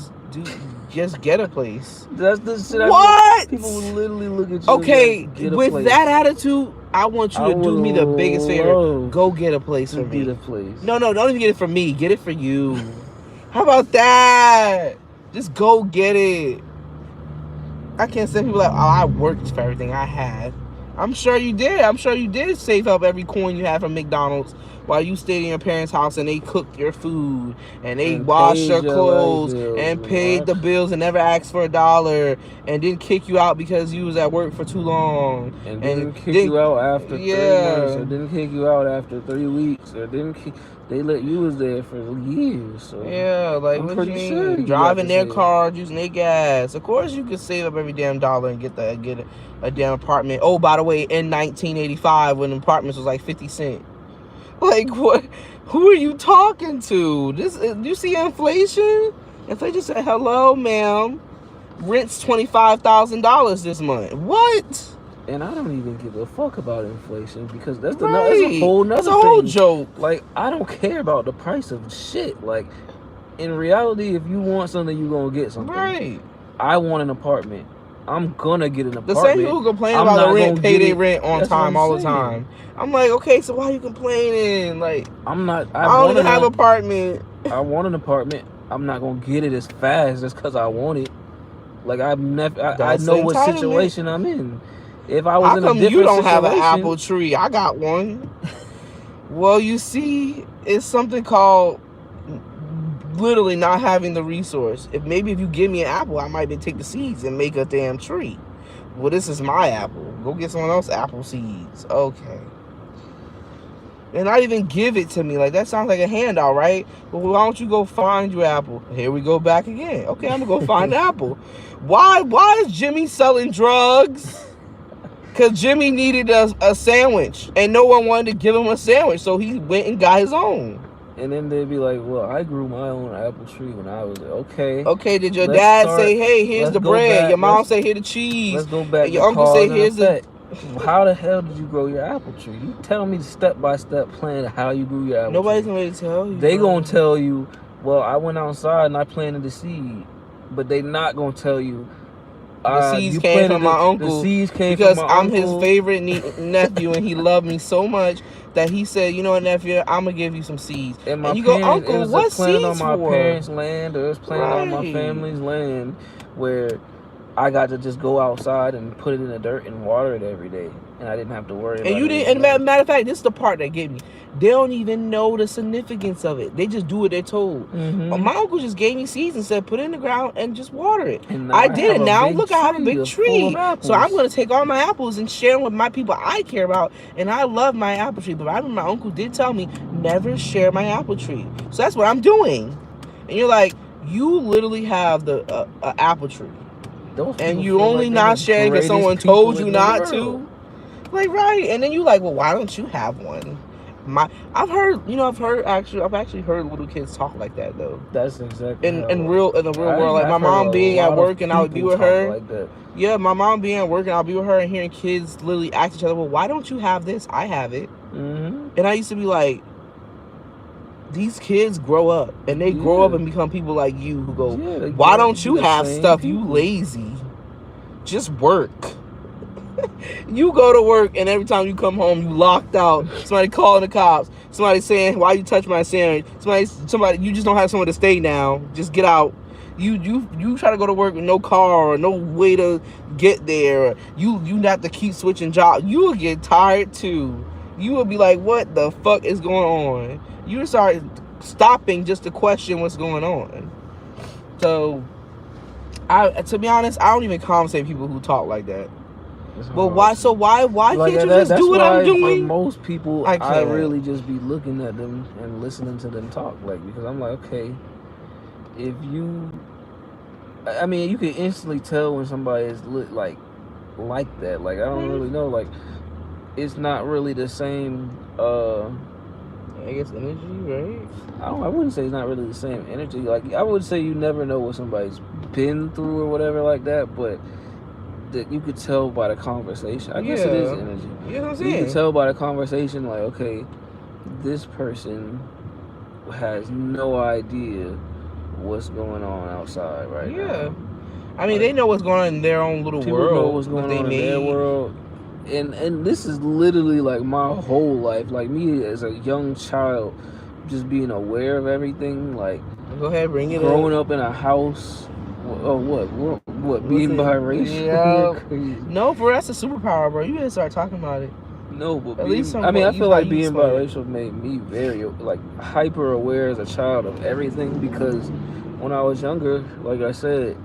just get a place? That's the shit. What? People will literally look at you. Okay, get a with place. that attitude, I want you to do me the biggest favor. Go get a place for me. Get a place. No, don't even get it for me. Get it for you. How about that? Just go get it. I can't say people like, oh, I worked for everything I had. I'm sure you did. I'm sure you did save up every coin you had from McDonald's while you stayed in your parents' house and they cooked your food and they washed your clothes and paid the bills and never asked for $1 and didn't kick you out because you was at work for too long. And didn't kick you out after 3 months, or didn't kick you out after 3 weeks, or they let you was there for years. So yeah, like I'm what pretty you mean? sure Driving their cars, using their gas. Of course you could save up every damn dollar and get a damn apartment. Oh, by the way, in 1985 when apartments was like 50 cents. Like, what? Who are you talking to? Do you see inflation? Inflation said, hello, ma'am. Rent's $25,000 this month. What? And I don't even give a fuck about inflation, because that's Right. that's a whole nother That's a whole thing. joke. Like, I don't care about the price of shit. Like, in reality, if you want something, you're gonna get something. Right. I want an apartment. I'm gonna get an The apartment. same people who complain about the rent, pay their rent on time all the time. I'm like, okay, so why are you complaining? Like, I don't even have an apartment. I want an apartment. I'm not gonna get it as fast just because I want it. Like, I know what situation I'm in. If I was in a different situation, you don't have an apple tree? I got one. Well, you see, it's something called literally not having the resource. If you give me an apple, I might take the seeds and make a damn tree. Well, this is my apple. Go get someone else's apple seeds. Okay. And not even give it to me. Like, that sounds like a handout, right? Well, why don't you go find your apple? Here we go back again. Okay, I'm gonna go find the apple. Why is Jimmy selling drugs? Because Jimmy needed a sandwich, and no one wanted to give him a sandwich, so he went and got his own. And then they'd be like, well, I grew my own apple tree when I was okay. Okay, did your dad say, hey, here's the bread? Your mom say, here the cheese. Let's go back. Your uncle say, here's the... How the hell did you grow your apple tree? You tell me step-by-step plan how you grew your apple tree. Nobody's going to tell you. They going to tell you, well, I went outside and I planted the seed. But they not going to tell you, the seeds came from my uncle. The seeds came from my I'm uncle. his favorite nephew, and he loved me so much that he said, you know what, nephew, I'm going to give you some seeds. And you go, uncle, what seeds for? It was planted on my parents' land, or it was planted on my family's land, where I got to just go outside and put it in the dirt and water it every day, and I didn't have to worry about it. And you didn't. And matter of fact, this is the part that gave me. They don't even know the significance of it. They just do what they're told. Mm-hmm. My uncle just gave me seeds and said, put it in the ground and just water it. I did it. Now look, I have a big tree. So I'm going to take all my apples and share them with my people I care about. And I love my apple tree. But I remember my uncle did tell me, never share my apple tree. So that's what I'm doing. And you're like, you literally have the apple tree. And you only not sharing because someone told you not to. Like, right. And then you like, well, why don't you have one? I've actually heard little kids talk like that though. That's exactly in the real world. Like my I've heard mom a being at lot work of and I would be people with talk her. like that. Yeah, my mom being at work and I'll be with her and hearing kids literally ask each other, well, why don't you have this? I have it. Mm-hmm. And I used to be like, these kids grow up and they grow up and become people like you who go, why don't you have stuff? You lazy. Just work. You go to work and every time you come home, you locked out. Somebody calling the cops. Somebody saying, why you touch my sandwich? Somebody, you just don't have somewhere to stay now. Just get out. You try to go to work with no car or no way to get there. You have to keep switching jobs. You will get tired too. You will be like, what the fuck is going on? You start stopping just to question what's going on. So, to be honest, I don't even conversate with people who talk like that. But why? So why like can't you just do what I'm doing? For most people, I really just be looking at them and listening to them talk, like, because I'm like, okay, if you, I mean, you can instantly tell when somebody is like that. Like, I don't really know, like, it's not really the same. I guess energy, right? I wouldn't say it's not really the same energy. Like, I would say you never know what somebody's been through or whatever like that, but that you could tell by the conversation. I guess it is energy. You know what I'm saying? You can tell by the conversation, like, okay, this person has no idea what's going on outside right now. Yeah. I mean, they know what's going on in their own little world. People know what's going on in their world. And this is literally like my whole life. Like me as a young child, just being aware of everything. Like, go ahead, bring it growing up in a house. Oh, what? Being biracial? Yeah. No, for that's a superpower, bro. You gotta start talking about it. No, but I feel like being biracial made me very like hyper aware as a child of everything, because when I was younger, like I said,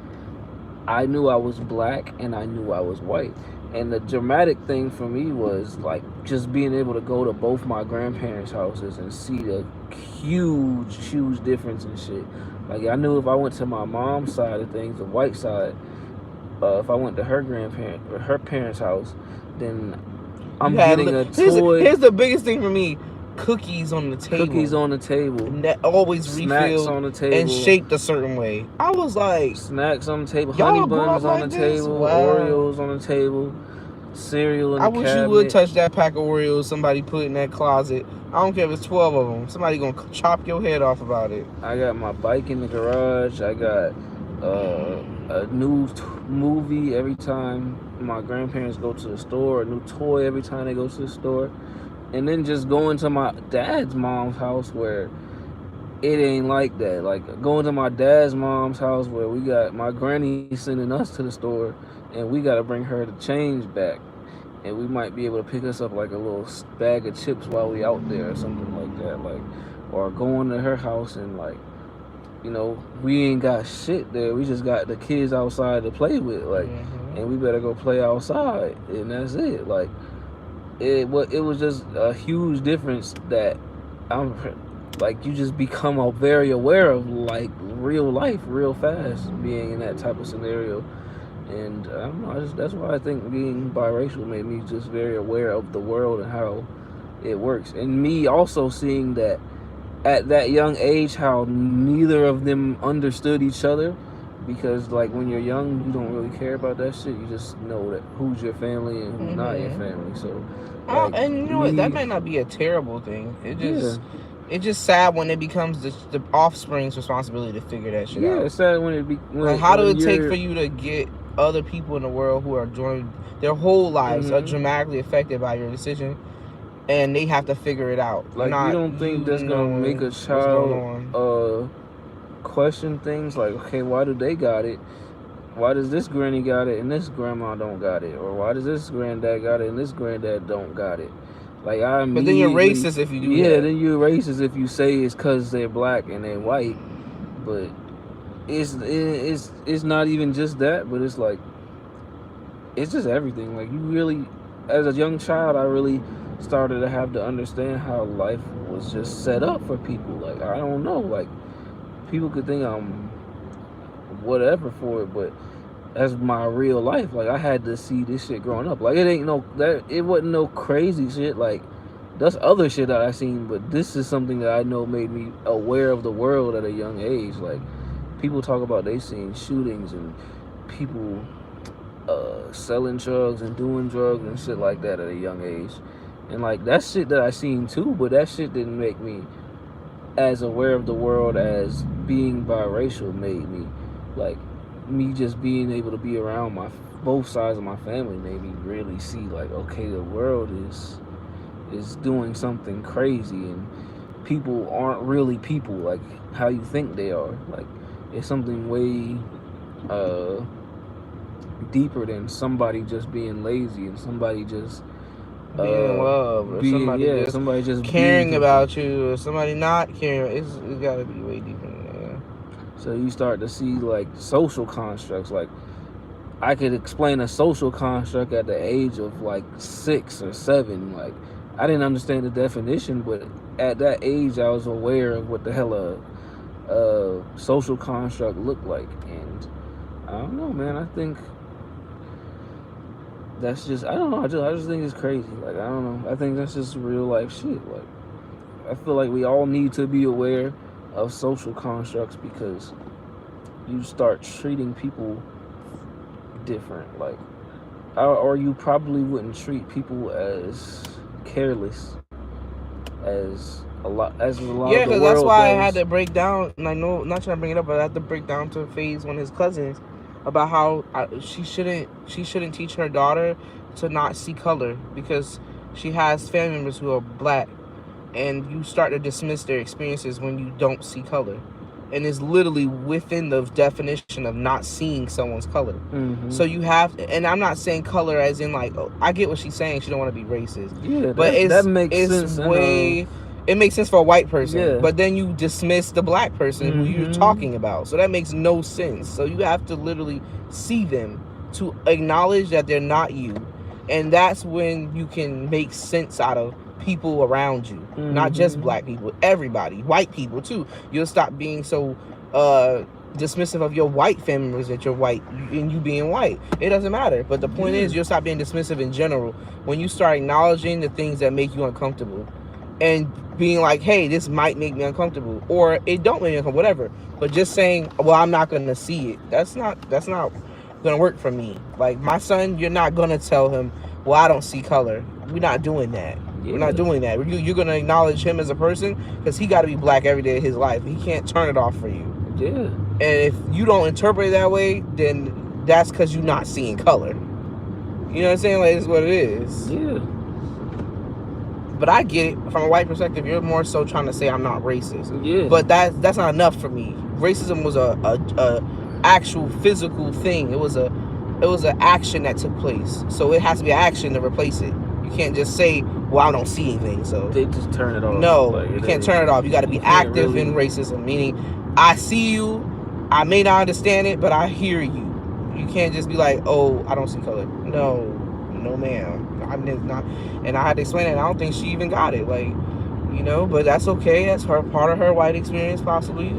I knew I was black and I knew I was white. And the dramatic thing for me was like just being able to go to both my grandparents' houses and see the huge difference in shit. Like, I knew if I went to my mom's side of things, the white side, if I went to her parents' house, then I'm getting a toy. Here's the biggest thing for me: cookies on the table. Cookies on the table. And that always refilled on the table and shaped a certain way. I was like, snacks on the table, honey buns on the table, Oreos on the table, cereal in the cabinet. I wish you would touch that pack of Oreos somebody put in that closet. I don't care if it's 12 of them. Somebody gonna chop your head off about it. I got my bike in the garage. I got a new movie every time my grandparents go to the store, a new toy every time they go to the store. And then just going to my dad's mom's house where it ain't like that. Like, going to my dad's mom's house where we got my granny sending us to the store and we got to bring her the change back. And we might be able to pick us up like a little bag of chips while we out there or something like that. Like, or going to her house and like, you know, we ain't got shit there. We just got the kids outside to play with. Like, and we better go play outside. And that's it. Like, it was just a huge difference that like, you just become very aware of like real life real fast being in that type of scenario. And I don't know, that's why I think being biracial made me just very aware of the world and how it works. And me also seeing that at that young age how neither of them understood each other, because like when you're young you don't really care about that shit. You just know that who's your family and who's not your family. So like, and you know what, that might not be a terrible thing. It's just sad when it becomes the offspring's responsibility to figure that shit out. Yeah, it's sad when like, how do it take for you to get other people in the world who are joining their whole lives are dramatically affected by your decision, and they have to figure it out? Like, you don't think that's gonna make a child question things like, okay, why do they got it? Why does this granny got it and this grandma don't got it? Or why does this granddad got it and this granddad don't got it? Like, but then you're racist if you do that. Yeah, then you're racist if you say it's because they're black and they're white. But it's not even just that, but it's like, it's just everything. Like, you really, as a young child, I really started to have to understand how life was just set up for people. Like, I don't know, like, people could think I'm whatever for it, but that's my real life. Like I had to see this shit growing up. Like it wasn't no crazy shit. Like that's other shit that I seen, but this is something that I know made me aware of the world at a young age. Like people talk about they seen shootings and people selling drugs and doing drugs and shit like that at a young age. And like that's shit that I seen too, but that shit didn't make me as aware of the world as being biracial made me. Like me just being able to be around both sides of my family made me really see like, okay, the world is doing something crazy and people aren't really people like how you think they are. Like it's something way deeper than somebody just being lazy and somebody just being in love, or somebody just caring about you, or somebody not caring. It's gotta be way deeper than that. So you start to see like social constructs. Like I could explain a social construct at the age of like 6 or 7. Like I didn't understand the definition, but at that age I was aware of what the hell a social construct looked like. And I don't know, man. I think that's just, I don't know, I just think it's crazy. Like, I don't know. I think that's just real life shit. Like, I feel like we all need to be aware of social constructs because you start treating people different. Like, or you probably wouldn't treat people as careless as a lot yeah, because that's why I had to break down, and I know, not trying to bring it up, but I had to break down to FaZe, one of his cousins, about how she shouldn't teach her daughter to not see color because she has family members who are black, and you start to dismiss their experiences when you don't see color, and it's literally within the definition of not seeing someone's color. Mm-hmm. So you have, and I'm not saying color as in like, oh, I get what she's saying, she don't want to be racist. Yeah, but that makes sense. It makes sense for a white person, yeah. But then you dismiss the black person who you're talking about. So that makes no sense. So you have to literally see them to acknowledge that they're not you. And that's when you can make sense out of people around you. Not just black people, everybody. White people too. You'll stop being so dismissive of your white family members that you're white and you being white. It doesn't matter. But the point is, you'll stop being dismissive in general when you start acknowledging the things that make you uncomfortable. And being like, hey, this might make me uncomfortable, or it don't make me uncomfortable, whatever. But just saying, well, I'm not gonna see it. That's not gonna work for me. Like my son, you're not gonna tell him, well, I don't see color. We're not doing that. Yeah. We're not doing that. You're gonna acknowledge him as a person because he got to be black every day of his life. He can't turn it off for you. Yeah. And if you don't interpret it that way, then that's because you're not seeing color. You know what I'm saying? Like, it's what it is. Yeah. But I get it from a white perspective. You're more so trying to say I'm not racist. Yeah. But that's not enough for me. Racism was a actual physical thing. It was an action that took place. So it has to be an action to replace it. You can't just say, well, I don't see anything. So they just turn it off. No, like, you can't turn it off. You got to be active in racism. Meaning, I see you. I may not understand it, but I hear you. You can't just be like, oh, I don't see color. No, ma'am. I'm not, and I had to explain it. And I don't think she even got it, like, you know. But that's okay. That's her part of her white experience, possibly.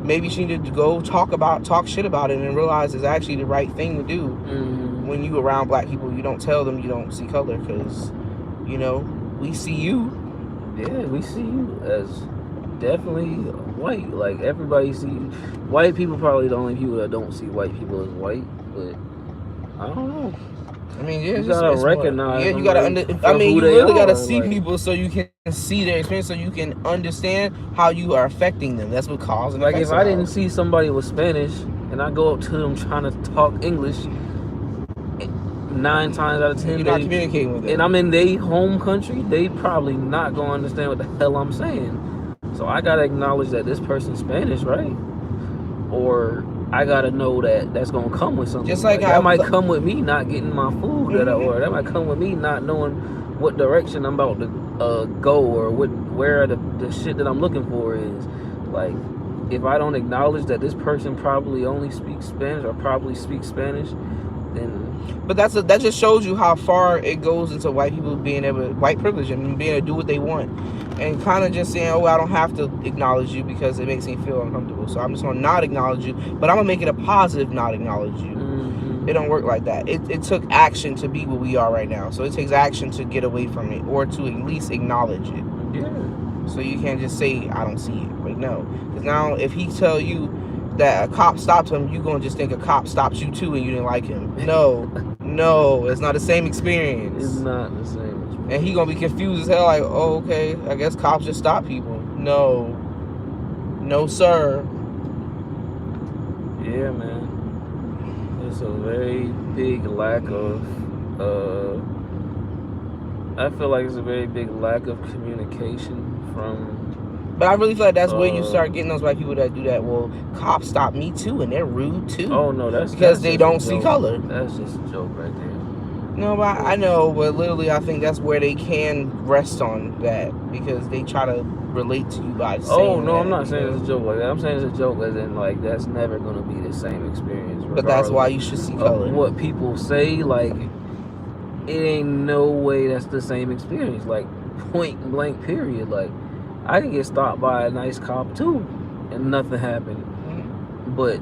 Maybe she needed to go talk shit about it and realize it's actually the right thing to do. When you around black people, you don't tell them you don't see color because, you know, we see you. Yeah, we see you as definitely white. Like everybody see white people. Probably the only people that don't see white people as white, but I don't know. I mean, yeah, you gotta recognize. Yeah, you gotta. You really gotta see people so you can see their experience, so you can understand how you are affecting them. That's what causes. Like if I didn't see somebody with Spanish and I go up to them trying to talk English, 9 times out of 10, you're not communicating with them, and I'm in their home country, they probably not gonna understand what the hell I'm saying. So I gotta acknowledge that this person's Spanish, right? Or I gotta know that that's gonna come with something. Just like that might come with me not getting my food that I ordered. That might come with me not knowing what direction I'm about to go or where the shit that I'm looking for is. Like, if I don't acknowledge that this person probably only speaks Spanish or probably speaks Spanish, then. But that just shows you how far it goes into white people being able, white privilege, and being able to do what they want, and kind of just saying, oh, I don't have to acknowledge you because it makes me feel uncomfortable. So I'm just gonna not acknowledge you, but I'm gonna make it a positive not acknowledge you. It don't work like that. It took action to be what we are right now. So it takes action to get away from it or to at least acknowledge it. Yeah. So you can't just say, I don't see it. Like, no. Because now if he tell you that a cop stopped him, you going to just think a cop stopped you too and you didn't like him. No. No. It's not the same experience. It's not the same experience. And he going to be confused as hell like, oh, okay, I guess cops just stop people. No. No, sir. Yeah, man. It's a very big lack of, I feel like it's a very big lack of communication from... But I really feel like that's where you start getting those white people that do that. Well, cops stop me too, and they're rude too. Oh, no, because they don't see color. That's just a joke right there. No, but I know, but literally I think that's where they can rest on that because they try to relate to you by saying Oh, no, that, I'm not saying it's a joke like that. I'm saying it's a joke as in, like, that's never going to be the same experience. But that's why you should see color. What people say, like, it ain't no way that's the same experience. Like, point blank, period. Like, I can get stopped by a nice cop, too, and nothing happened. Mm-hmm. But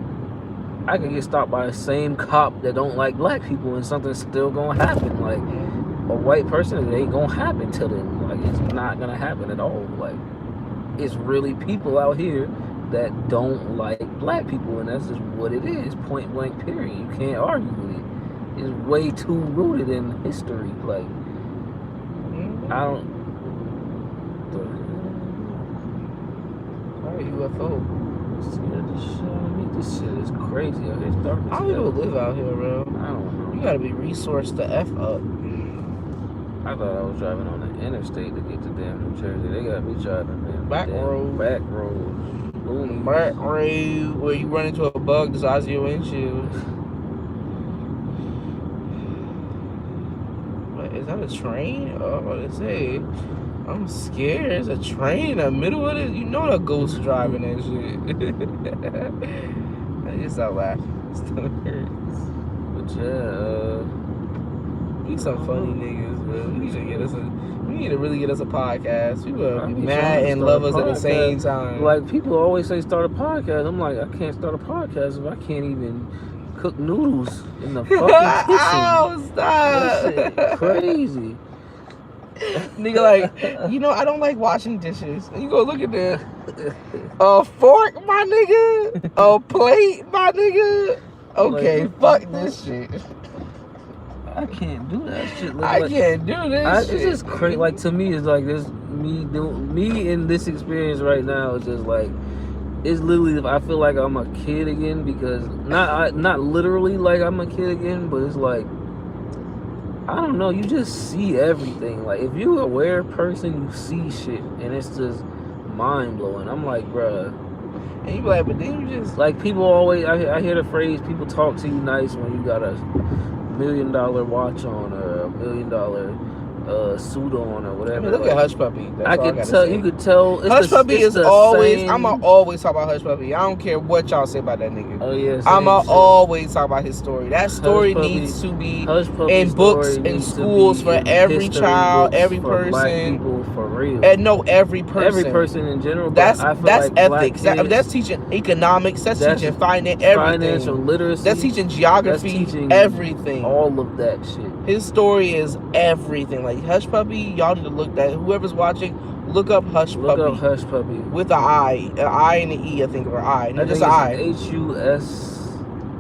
I can get stopped by the same cop that don't like black people and something's still going to happen. Like, a white person, it ain't going to happen to them. Like, it's not going to happen at all. Like, it's really people out here that don't like black people, and that's just what it is, point blank, period. You can't argue with it. It's way too rooted in history. Like, I don't... UFO. This shit is crazy out here. It's dark as How hell. people live out here, bro? I don't know. You gotta be resourced to F up. I thought I was driving on the interstate to get to damn New Jersey. They got me driving, man. Back road. Back road. Boom. Back road where you run into a bug the size of your windshield. What, is that a train? Oh, I'm about to say. I'm scared. There's a train in the middle of it. You know the ghost driving that shit. I just stop laughing. It still hurts. But yeah, we some funny niggas, bro. We need to really get us a podcast. People are mad and love us at the same time. Like, people always say start a podcast. I'm like, I can't start a podcast if I can't even cook noodles in the fucking kitchen. Oh, stop. That shit crazy. Nigga, like, you know, I don't like washing dishes. You go look at that. A fork, my nigga. A plate, my nigga. Okay, like, fuck this shit. I can't do that shit. I can't do this shit. It's just crazy. Like, to me, it's like this. Me in this experience right now is just like, it's literally, I feel like I'm a kid again, because not literally like I'm a kid again, but it's like, I don't know, you just see everything. Like, if you're an aware person, you see shit, and it's just mind-blowing. I'm like, bruh. And you be like, but then you just... Like, people always, I hear the phrase, people talk to you nice when you got a $1 million watch on, or $1 million suit on, or whatever. I mean, look at Hush Puppy. That's I all can gotta tell, say. you could tell. Hush Puppy is always, same. I'ma always talk about Hush Puppy. I don't care what y'all say about that nigga. Oh, yeah. I'ma always talk about his story. That story needs to be in books, in schools, for every child, every person. Black people, for real. And no, every person. Every person in general. That's like ethics. That's teaching economics. That's teaching finance, everything. Financial literacy. That's teaching geography. That's teaching everything. All of that shit. His story is everything. Like, Hush Puppy, y'all need to look that. Whoever's watching, look up Hush Puppy. Look up Hush Puppy. With an I and an E, I think, or I. No, just an I.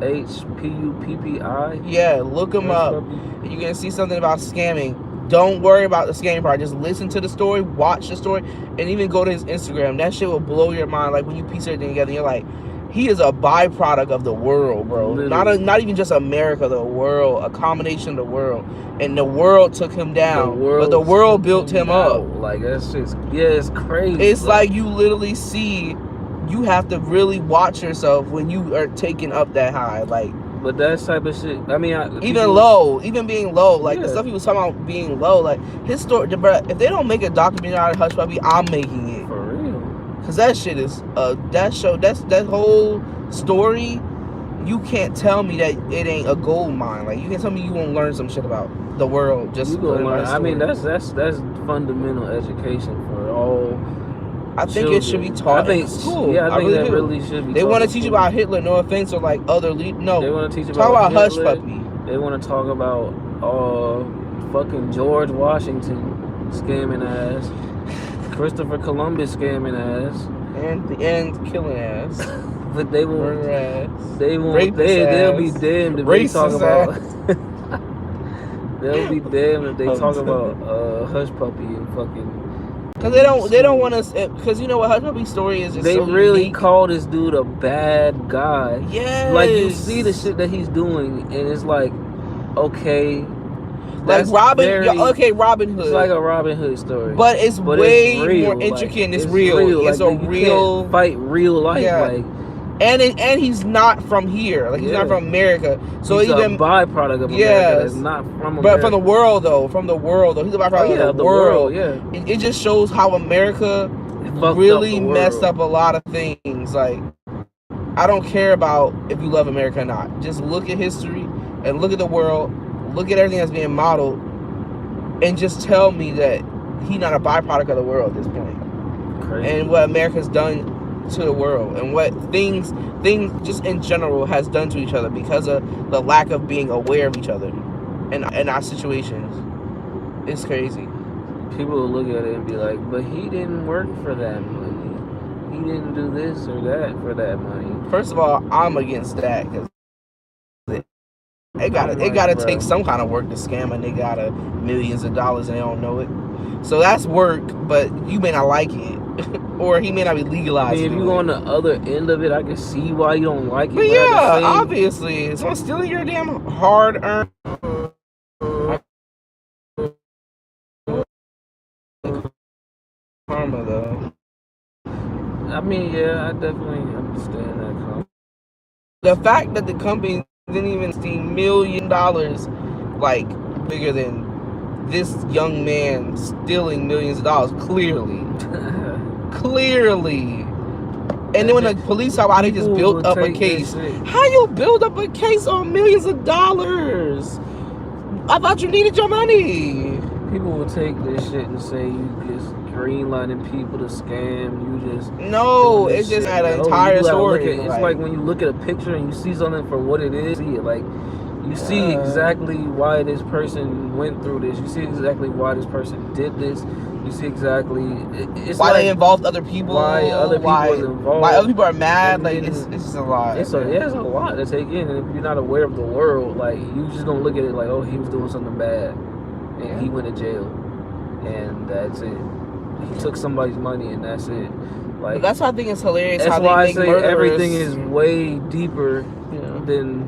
HUSHPUPPI. Yeah, look him up. You're gonna see something about scamming. Don't worry about the scamming part. Just listen to the story, watch the story, and even go to his Instagram. That shit will blow your mind. Like, when you piece everything together, you're like, he is a byproduct of the world, bro. Not even just America, the world, a combination of the world. And the world took him down, but the world built him up. Like, that's just, yeah, it's crazy. It's like you literally see, you have to really watch yourself when you are taking up that high. Like, but that type of shit, I mean, even being low, like, the stuff he was talking about being low, like, his story, bro, if they don't make a documentary out of Hush Puppy, I'm making it. For real. Cause that shit is, that whole story, you can't tell me that it ain't a gold mine. Like, you can't tell me you won't learn some shit about the world. Just you gonna learn. I mean, that's fundamental education for all I think it should be taught in school. Yeah, I think that do. really should be. They want to teach about Hitler. No offense, or like other no. They want to teach talk about Hush Hitler. Puppy. They want to talk about fucking George Washington scamming ass, Christopher Columbus scamming ass, and killing ass. But they won't. Murder ass. They won't. They'll be damned if they talk about. They'll be damned if they talk about Hush Puppy and fucking. Cause they don't want us. Cause you know what Hush Puppy's story is. They so really unique. call this dude a bad guy. Yes. Like you see the shit that he's doing, and it's like, okay. Like Robin Hood. It's like a Robin Hood story, but it's way real. more intricate. Like, it's real. It's like, a real can't fight real life. Yeah. Like, and he's not from here. Like he's not from America. So he's even a byproduct of America. That's not from America. But from the world though. He's a byproduct of the world. Yeah. It just shows how America really messed up a lot of things. Like I don't care about if you love America or not. Just look at history and look at the world. Look at everything that's being modeled, and just tell me that he's not a byproduct of the world at this point. Crazy. And what America's done to the world, and what things just in general has done to each other because of the lack of being aware of each other and our situations. It's crazy. People will look at it and be like, "But he didn't work for that money. He didn't do this or that for that money." First of all, I'm against that because it gotta take some kind of work to scam a nigga out of millions of dollars and they don't know it. So that's work, but you may not like it, or he may not be legalized. I mean, if you go on the other end of it, I can see why you don't like it. But yeah, obviously, someone's stealing your damn hard-earned. Karma, though. I mean, yeah, I definitely understand that. The fact that the company didn't even see $1 million, like bigger than this young man stealing millions of dollars, clearly. And then when the police saw how they just built up a case. How you build up a case on millions of dollars? I thought you needed your money. People will take this shit and say you just greenlighting people to scam. You just it's just an entire story. It's like when you look at a picture and you see something for what it is. Like you see exactly why this person went through this. You see exactly why this person did this. You see exactly why they involved other people. Why other people was involved. Why other people are mad. Like it's just a lot. It's a lot to take in. And if you're not aware of the world, like you just gonna look at it like, oh, he was doing something bad, and he went to jail, and that's it. He took somebody's money, and that's it. Like that's why I think it's hilarious. That's how why they I say everything is way deeper than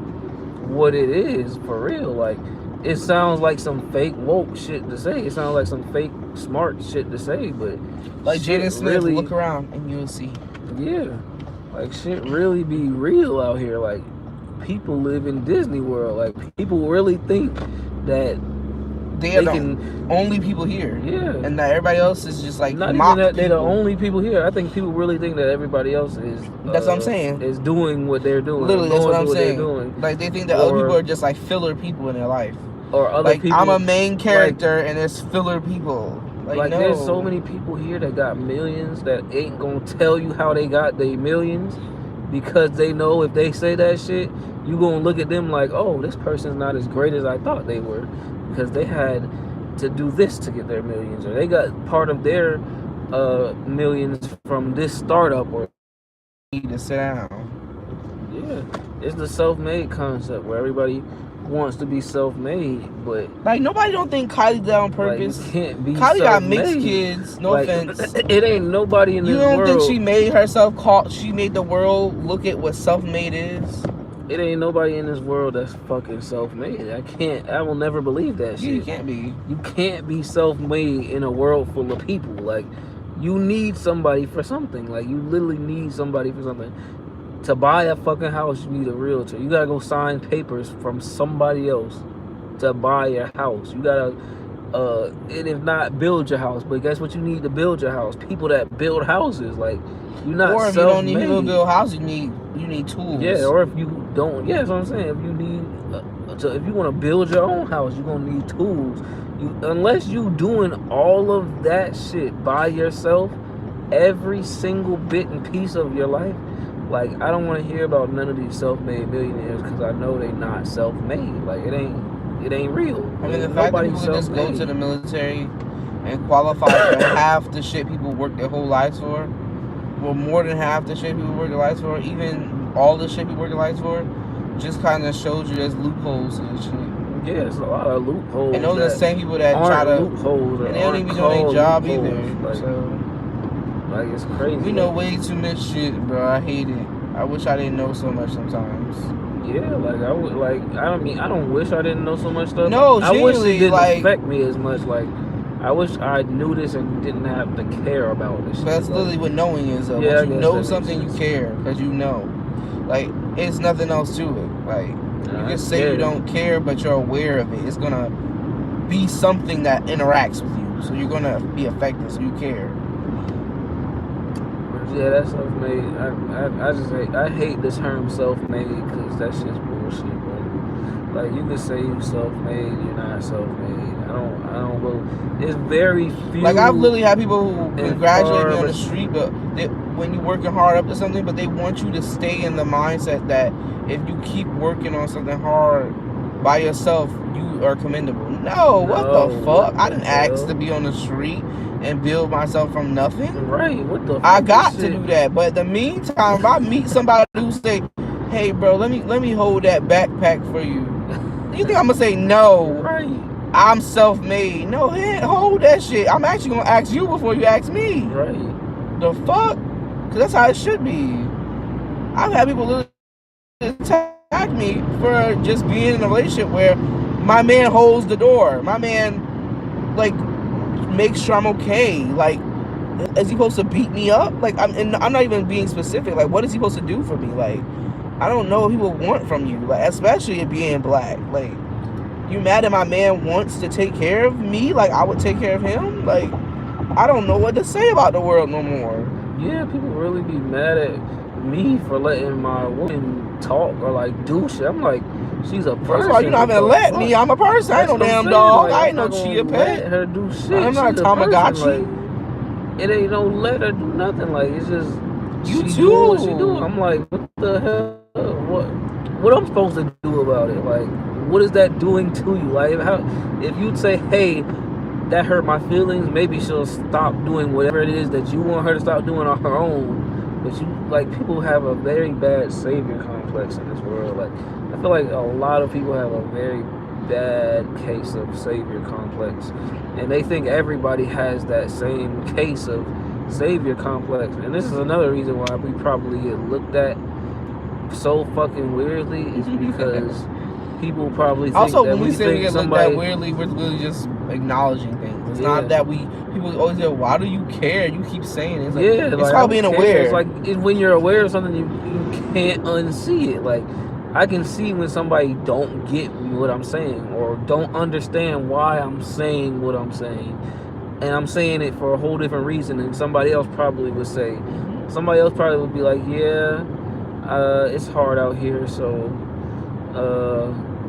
what it is for real. Like it sounds like some fake woke shit to say. It sounds like some fake smart shit to say, but like Jaden Smith, really, look around and you'll see. Yeah, like shit really be real out here. Like people live in Disney World. Like people really think that they are the only people here. Yeah, and that everybody else is just like not even that they're the only people here. I think people really think that everybody else is. That's what I'm saying. Is doing what they're doing. Literally, that's what I'm saying. Like they think that other people are just like filler people in their life. Or other people. I'm a main character and there's filler people. Like no. There's so many people here that got millions that ain't gonna tell you how they got their millions, because they know if they say that shit, you gonna look at them like, oh, this person's not as great as I thought they were, because they had to do this to get their millions, or they got part of their millions from this startup, or need to sit down. Yeah, it's the self-made concept where everybody wants to be self-made, but like nobody don't think Kylie did that on purpose. Like, can't be Kylie got self-made. mixed kids. No offense. It ain't nobody in this world. You don't think she made herself she made the world look at what self-made is? It ain't nobody in this world that's fucking self-made. I will never believe that shit. You can't be. You can't be self-made in a world full of people. Like, you need somebody for something. Like, you literally need somebody for something. To buy a fucking house, you need a realtor. You gotta go sign papers from somebody else to buy your house. You gotta, and if not, build your house. But guess what you need to build your house? People that build houses. Like, you're not or if self-made. You don't need to build houses, you need tools. Yeah, or if you don't, yeah, that's what I'm saying. If you need, if you want to build your own house, you're gonna need tools. Unless you doing all of that shit by yourself, every single bit and piece of your life. Like, I don't want to hear about none of these self-made millionaires because I know they not self-made. Like, it ain't real. I mean, the fact that people just go to the military and qualify for half the shit people work their whole lives for, well, more than half the shit people work their lives for, even all the shit people work their lives for, just kind of shows you there's loopholes and shit. Yeah, it's a lot of loopholes. And those are the same people that try to loopholes, and they don't even do their job either. Like, so, like, it's crazy. We know way too much shit, bro. I hate it. I wish I didn't know so much sometimes. Yeah, like I would, like I don't wish I didn't know so much stuff. No, I wish it didn't like, affect me as much. Like, I wish I knew this and didn't have to care about this. That's literally what knowing is. Though. Yeah, Once you know something, you care because you know. Like, it's nothing else to it. Like, you can say you don't care, but you're aware of it. It's gonna be something that interacts with you, so you're gonna be affected. So you care. Yeah, that's self-made. I hate the term self-made because that shit's bullshit, bro. Like, you can say you self-made, you're not self-made. I don't know. It's very few. Like, I've literally had people who congratulate me on the street, but when you're working hard up to something, but they want you to stay in the mindset that if you keep working on something hard by yourself, you are commendable. No, what the fuck? I didn't ask to be on the street and build myself from nothing. Right, what the fuck? I got to do that. But in the meantime, if I meet somebody who say, hey bro, let me hold that backpack for you. You think I'm gonna say no? Right. I'm self-made. No, hold that shit. I'm actually gonna ask you before you ask me. Right. The fuck? Cause that's how it should be. I've had people literally attack me for just being in a relationship where my man holds the door. My man, like, make sure I'm okay. Like, is he supposed to beat me up? Like, I'm not even being specific. Like, what is he supposed to do for me? Like, I don't know what people want from you. Like, especially it being black. Like, you mad that my man wants to take care of me? Like, I would take care of him? Like, I don't know what to say about the world no more. Yeah, people really be mad at me for letting my woman talk or like do shit. I'm like, she's a person. First of all, you're not gonna let me. I'm a person. I ain't no damn dog. I ain't no chia pet. Let her do shit. I'm not a Tamagotchi. Like, it ain't no let her do nothing. Like, it's just you she too. Do what she do. I'm like, what the hell? What I'm supposed to do about it? Like, what is that doing to you? Like, if you'd say, hey, that hurt my feelings, maybe she'll stop doing whatever it is that you want her to stop doing on her own. But you, like, people have a very bad savior complex in this world. Like, I feel like a lot of people have a very bad case of savior complex, and they think everybody has that same case of savior complex. And this is another reason why we probably get looked at so fucking weirdly, is because people probably think also, that when we say we get somebody, looked at weirdly, we're really just acknowledging things. It's not that people always go, why do you care? You keep saying it. It's like, it's like, called being aware. It's like when you're aware of something, you can't unsee it. Like, I can see when somebody don't get what I'm saying or don't understand why I'm saying what I'm saying, and I'm saying it for a whole different reason. And somebody else probably would say, somebody else probably would be like, yeah, it's hard out here, so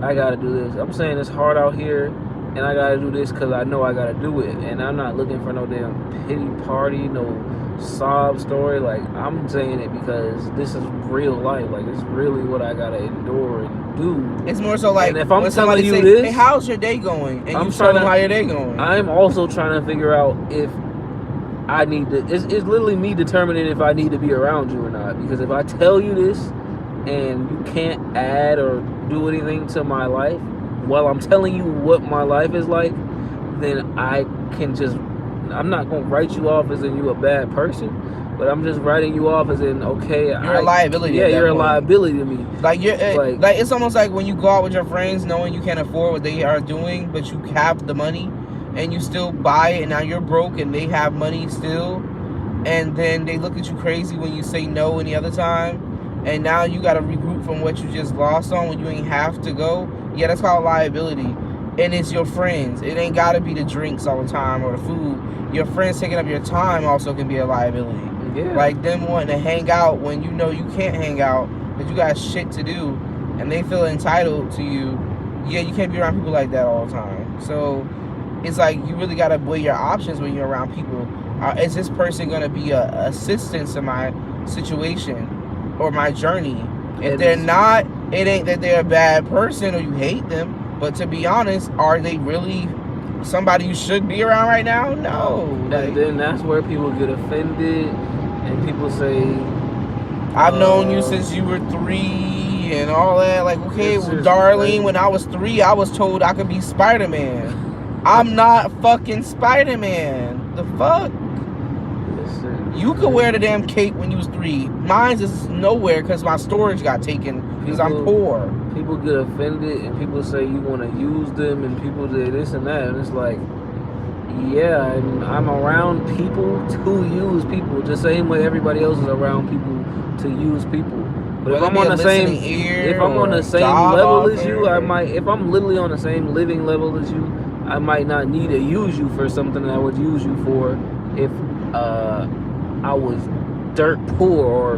I gotta do this. I'm saying it's hard out here, and I gotta do this because I know I gotta do it, and I'm not looking for no damn pity party, no sob story. Like, I'm saying it because this is real life. Like, it's really what I gotta endure and do. It's more so like, and if I'm telling you say, this, hey, how's your day going? And I'm you tell them how your day going. I'm also trying to figure out if I need to. It's literally me determining if I need to be around you or not. Because if I tell you this and you can't add or do anything to my life while I'm telling you what my life is like, then I can just, I'm not going to write you off as in you a bad person, but I'm just writing you off as in, okay, you're a liability. Yeah, you're a liability to me. Like, like it's almost like when you go out with your friends knowing you can't afford what they are doing, but you have the money and you still buy it, and now you're broke and they have money still, and then they look at you crazy when you say no any other time. And now you got to regroup from what you just lost on when you ain't have to go. Yeah, that's called liability. And it's your friends. It ain't got to be the drinks all the time or the food. Your friends taking up your time also can be a liability. Yeah. Like them wanting to hang out when you know you can't hang out because you got shit to do, and they feel entitled to you. Yeah, you can't be around people like that all the time. So it's like you really got to weigh your options when you're around people. Is this person gonna be a assistance in my situation or my journey? If they're not, it ain't that they're a bad person or you hate them. But to be honest, are they really somebody you should be around right now? No. Like, and then that's where people get offended, and people say, I've known you since you were 3 and all that. Like, okay, well, Darlene, when I was 3, I was told I could be Spider-Man. I'm not fucking Spider-Man. The fuck? You could wear the damn cape when you was 3. Mine's is nowhere because my storage got taken because I'm poor. People get offended and people say you want to use them and people say this and that. And it's like, yeah, I'm around people to use people the same way everybody else is around people to use people. But if I'm on the same level as you, I might. If I'm literally on the same living level as you, I might not need to use you for something that I would use you for if I was dirt poor or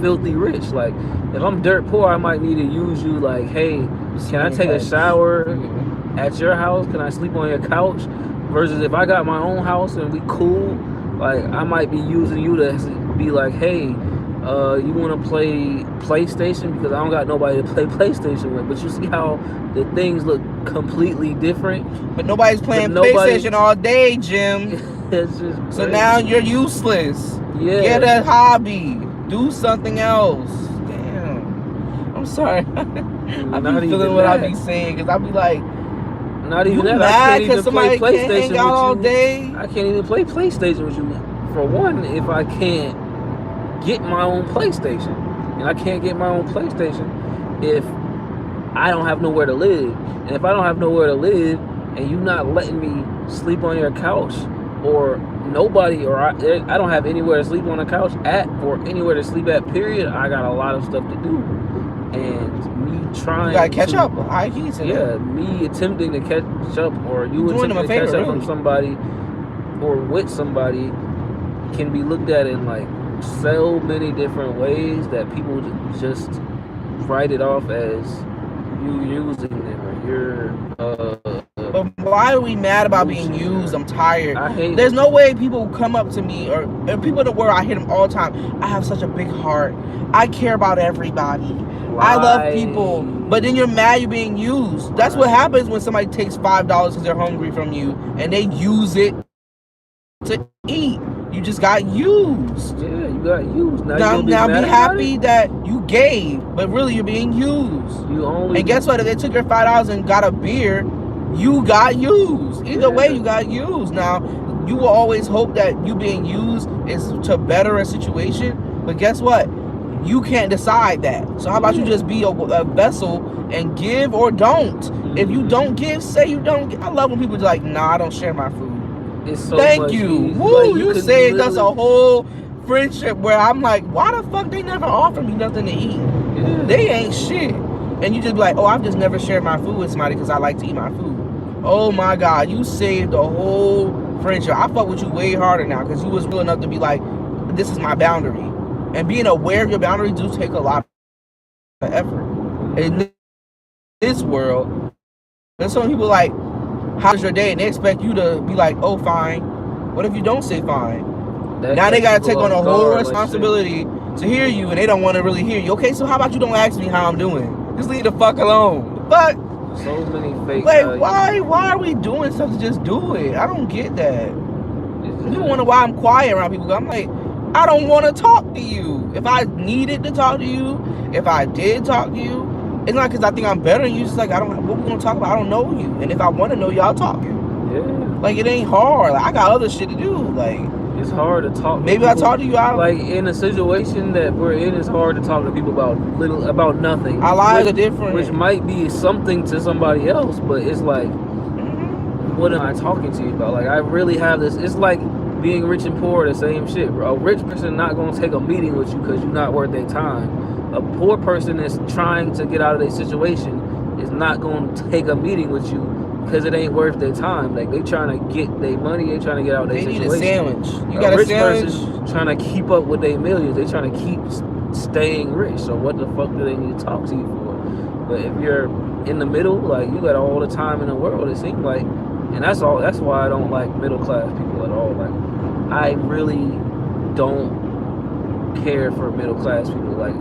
filthy rich. Like, if I'm dirt poor, I might need to use you. Like, hey, can I take a shower at your house? Can I sleep on your couch? Versus if I got my own house and we cool, like, I might be using you to be like, hey, you want to play PlayStation? Because I don't got nobody to play PlayStation with. But you see how the things look completely different. But nobody's playing PlayStation all day, Jim. It's just so now you're useless. Yeah. Get a hobby. Do something else. Damn. I'm sorry. I be feeling what I be saying because I be like, not even that. Mad I can't even play PlayStation can't hang out all with you. Day? I can't even play PlayStation with you. For one, if I can't get my own PlayStation, and I can't get my own PlayStation if I don't have nowhere to live, and if I don't have nowhere to live, and you not letting me sleep on your couch, or nobody, or I don't have anywhere to sleep on the couch at, or anywhere to sleep at, period, I got a lot of stuff to do. And me trying to catch up. Me attempting to catch up, or you attempting to catch up from somebody or with somebody can be looked at in like so many different ways that people just write it off as you using them or you're But why are we mad about being used? I'm tired. I hate There's no way people come up to me or people in the world, I hear them all the time. I have such a big heart. I care about everybody. I love people. But then you're mad you're being used. That's what happens when somebody takes $5 because they're hungry from you and they use it to eat. You just got used. Yeah, you got used. Now be happy that you gave, but really you're being used. And guess what? If they took your $5 and got a beer, you got used. Either way, you got used. Now, you will always hope that you being used is to better a situation, but guess what? You can't decide that. So how about you just be a vessel and give or don't? If you don't give, say you don't give. I love when people are like, nah, I don't share my food. It's so Thank you. Woo, you saved us a whole friendship where I'm like, why the fuck they never offer me nothing to eat? Yeah. They ain't shit. And you just be like, oh, I've just never shared my food with somebody because I like to eat my food. Oh my God, you saved a whole friendship. I fuck with you way harder now because you was real enough to be like, this is my boundary. And being aware of your boundaries do take a lot of effort. In this world, there's some people like, how's your day? And they expect you to be like, oh, fine. What if you don't say fine? Now they got to take on a whole responsibility to hear you, and they don't want to really hear you. Okay, so how about you don't ask me how I'm doing? Just leave the fuck alone. But so many fake. Like, why are we doing stuff to just do it? I don't get that. People wonder why I'm quiet around people. I'm like, I don't want to talk to you. If I needed to talk to you, if I did talk to you, it's not because I think I'm better than you. It's like, what we gonna talk about? I don't know you. And if I want to know you, I'll talk to you. Yeah. Like, it ain't hard. Like, I got other shit to do. Like, it's hard to talk. Maybe I talk to you. Like, in a situation that we're in, it's hard to talk to people about nothing. Our lives are different. Which might be something to somebody else, but it's like, what am I talking to you about? Like, I really have this. It's like being rich and poor, the same shit, bro. A rich person not gonna take a meeting with you because you're not worth their time. A poor person that's trying to get out of their situation is not gonna take a meeting with you because it ain't worth their time. Like, they trying to get their money, they trying to get out of their situation. They need a sandwich. You got a rich person trying to keep up with their millions. They trying to keep staying rich. So what the fuck do they need to talk to you for? But if you're in the middle, like, you got all the time in the world, it seems like, And that's all. That's why I don't like middle class people at all. Like, I really don't care for middle class people. Like,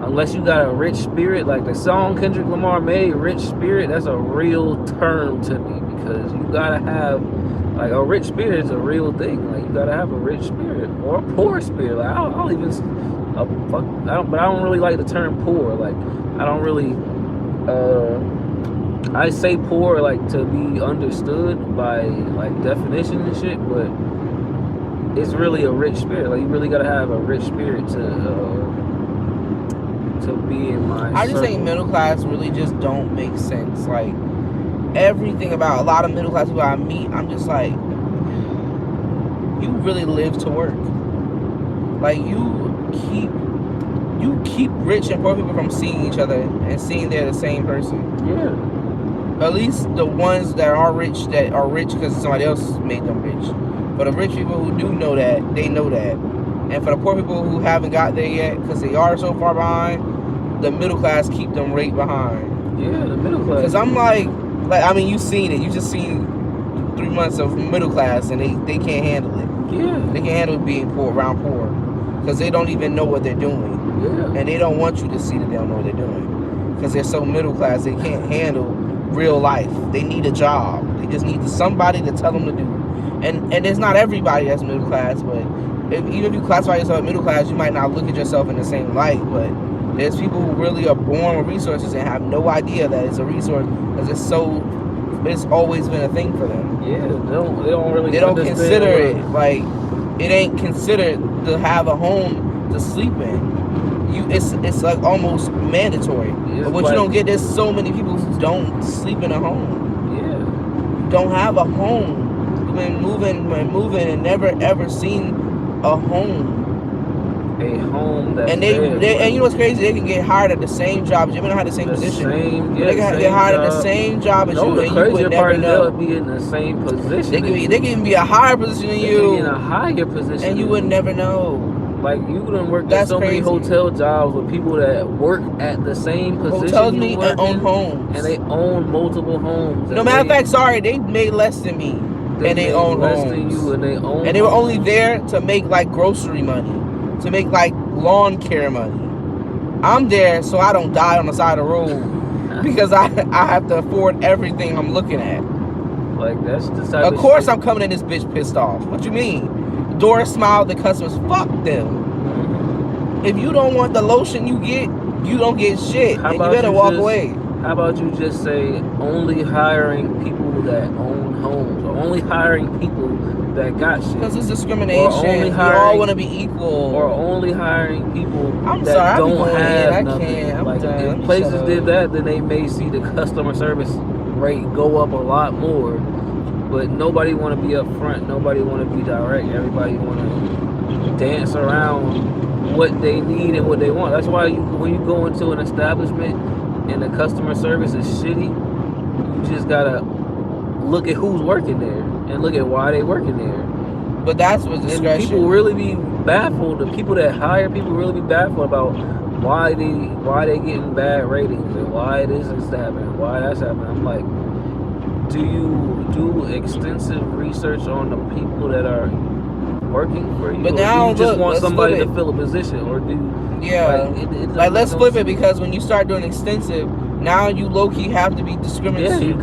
unless you got a rich spirit, like the song Kendrick Lamar made, "Rich Spirit," that's a real term to me, because you gotta have, like, a rich spirit is a real thing. Like, you gotta have a rich spirit or a poor spirit. Like, I'll even, but I don't really like the term poor. Like, I don't really. I say poor like to be understood by like definition and shit, but it's really a rich spirit. Like, you really gotta have a rich spirit to be in my I just circle. think middle class really just don't make sense. Like, everything about a lot of middle class people I meet, I'm just like, you really live to work. Like, you keep rich and poor people from seeing each other and seeing they're the same person. Yeah. At least the ones that are rich because somebody else made them rich. For the rich people who do know that, they know that. And for the poor people who haven't got there yet because they are so far behind, the middle class keep them right behind. Yeah, the middle class. Because I'm like, I mean, you've seen it. You just seen 3 months of middle class, and they can't handle it. Yeah. They can't handle being poor, around poor, because they don't even know what they're doing. Yeah. And they don't want you to see that they don't know what they're doing, because they're so middle class. They can't handle real life. They need a job. They just need somebody to tell them to do it. And it's not everybody that's middle class, but even if you classify yourself as middle class, you might not look at yourself in the same light. But there's people who really are born with resources and have no idea that it's a resource, because it's always been a thing for them. Yeah, they don't consider it like, it ain't considered to have a home to sleep in. It's like almost mandatory. But what you don't get, there's so many people who don't sleep in a home. Yeah. Don't have a home. You've been moving and never ever seen a home. A home that's and they and you know what's crazy? They can get hired at the same job. You don't have the same position. They can get hired at the same job as you, and you would never know. They'll be in the same position. They can even be a higher position than you. Be in a higher position, and you would never know. Like, you done worked at so many hotel jobs with people that work at the same position. Hotels me and own homes, and they own multiple homes. No matter of fact, sorry, they made less than me, and they own less homes. than you, and they own. And they were only there to make like grocery money, to make like lawn care money. I'm there so I don't die on the side of the road because I have to afford everything I'm looking at. Like, that's the type of course I'm coming in this bitch pissed off. What you mean? Doris smiled, the customers, fuck them. If you don't want the lotion you don't get shit. And you better walk away. How about you just say only hiring people that own homes, or only hiring people that got shit? Because it's discrimination. We all want to be equal. Or only hiring people that don't have nothing. I can't. Like, if places did that, then they may see the customer service rate go up a lot more. But nobody want to be up front. Nobody want to be direct. Everybody want to dance around what they need and what they want. That's why when you go into an establishment and the customer service is shitty, you just gotta look at who's working there and look at why they working there. But that's what discretion. And people really be baffled. The people that hire people really be baffled about why they getting bad ratings and why this is happening, why that's happening. I'm like, do you do extensive research on the people that are working for you? But now, do you just want somebody to fill a position, or do let's flip it, because when you start doing extensive, now you low-key have to be discriminating. Yeah, you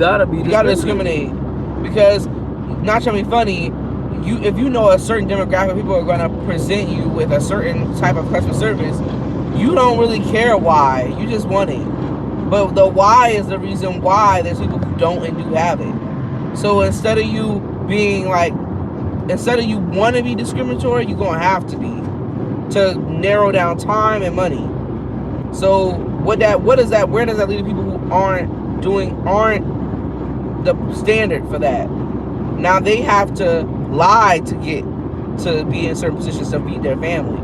gotta discriminate, because, not trying to be funny, if you know a certain demographic, people are gonna present you with a certain type of customer service. You don't really care why, you just want it. But the why is the reason why there's people who don't and do have it. So instead of you want to be discriminatory, you're going to have to be, to narrow down time and money. So where does that leave people who aren't the standard for that? Now they have to lie to be in certain positions to feed their family.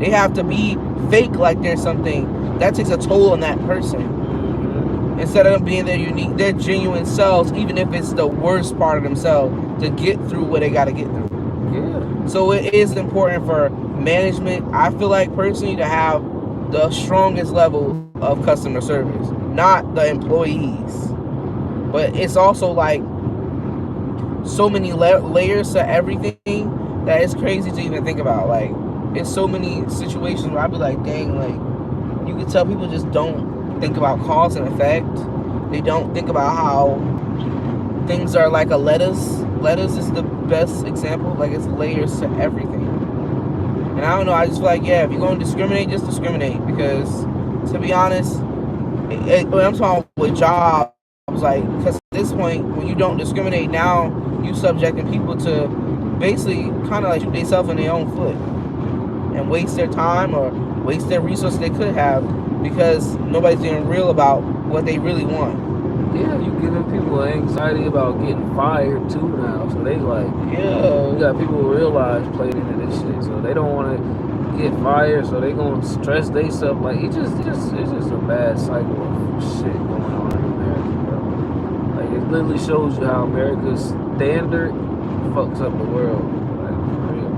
They have to be fake like there's something. That takes a toll on that person. Instead of them being their genuine selves, even if it's the worst part of themselves, to get through what they got to get through. Yeah. So it is important for management, I feel like, personally, to have the strongest level of customer service, not the employees. But it's also like, so many layers to everything that it's crazy to even think about. Like, it's so many situations where I'd be like, dang, like, you can tell people just don't think about cause and effect. They don't think about how things are like a lettuce. Lettuce is the best example. Like, it's layers to everything. And I don't know, I just feel like, yeah, if you're going to discriminate, just discriminate. Because, to be honest, when I'm talking with jobs, like, because at this point, when you don't discriminate, now you subjecting people to basically kind of like shoot themselves in their own foot and waste their time or waste their resources they could have because nobody's being real about what they really want. Yeah, you giving people anxiety about getting fired too now. So they like, yeah, you got people who realize played into this shit. So they don't want to get fired. So they gonna stress themselves. Like it's just a bad cycle of shit going on in America, bro. Like it literally shows you how America's standard fucks up the world. Like for real.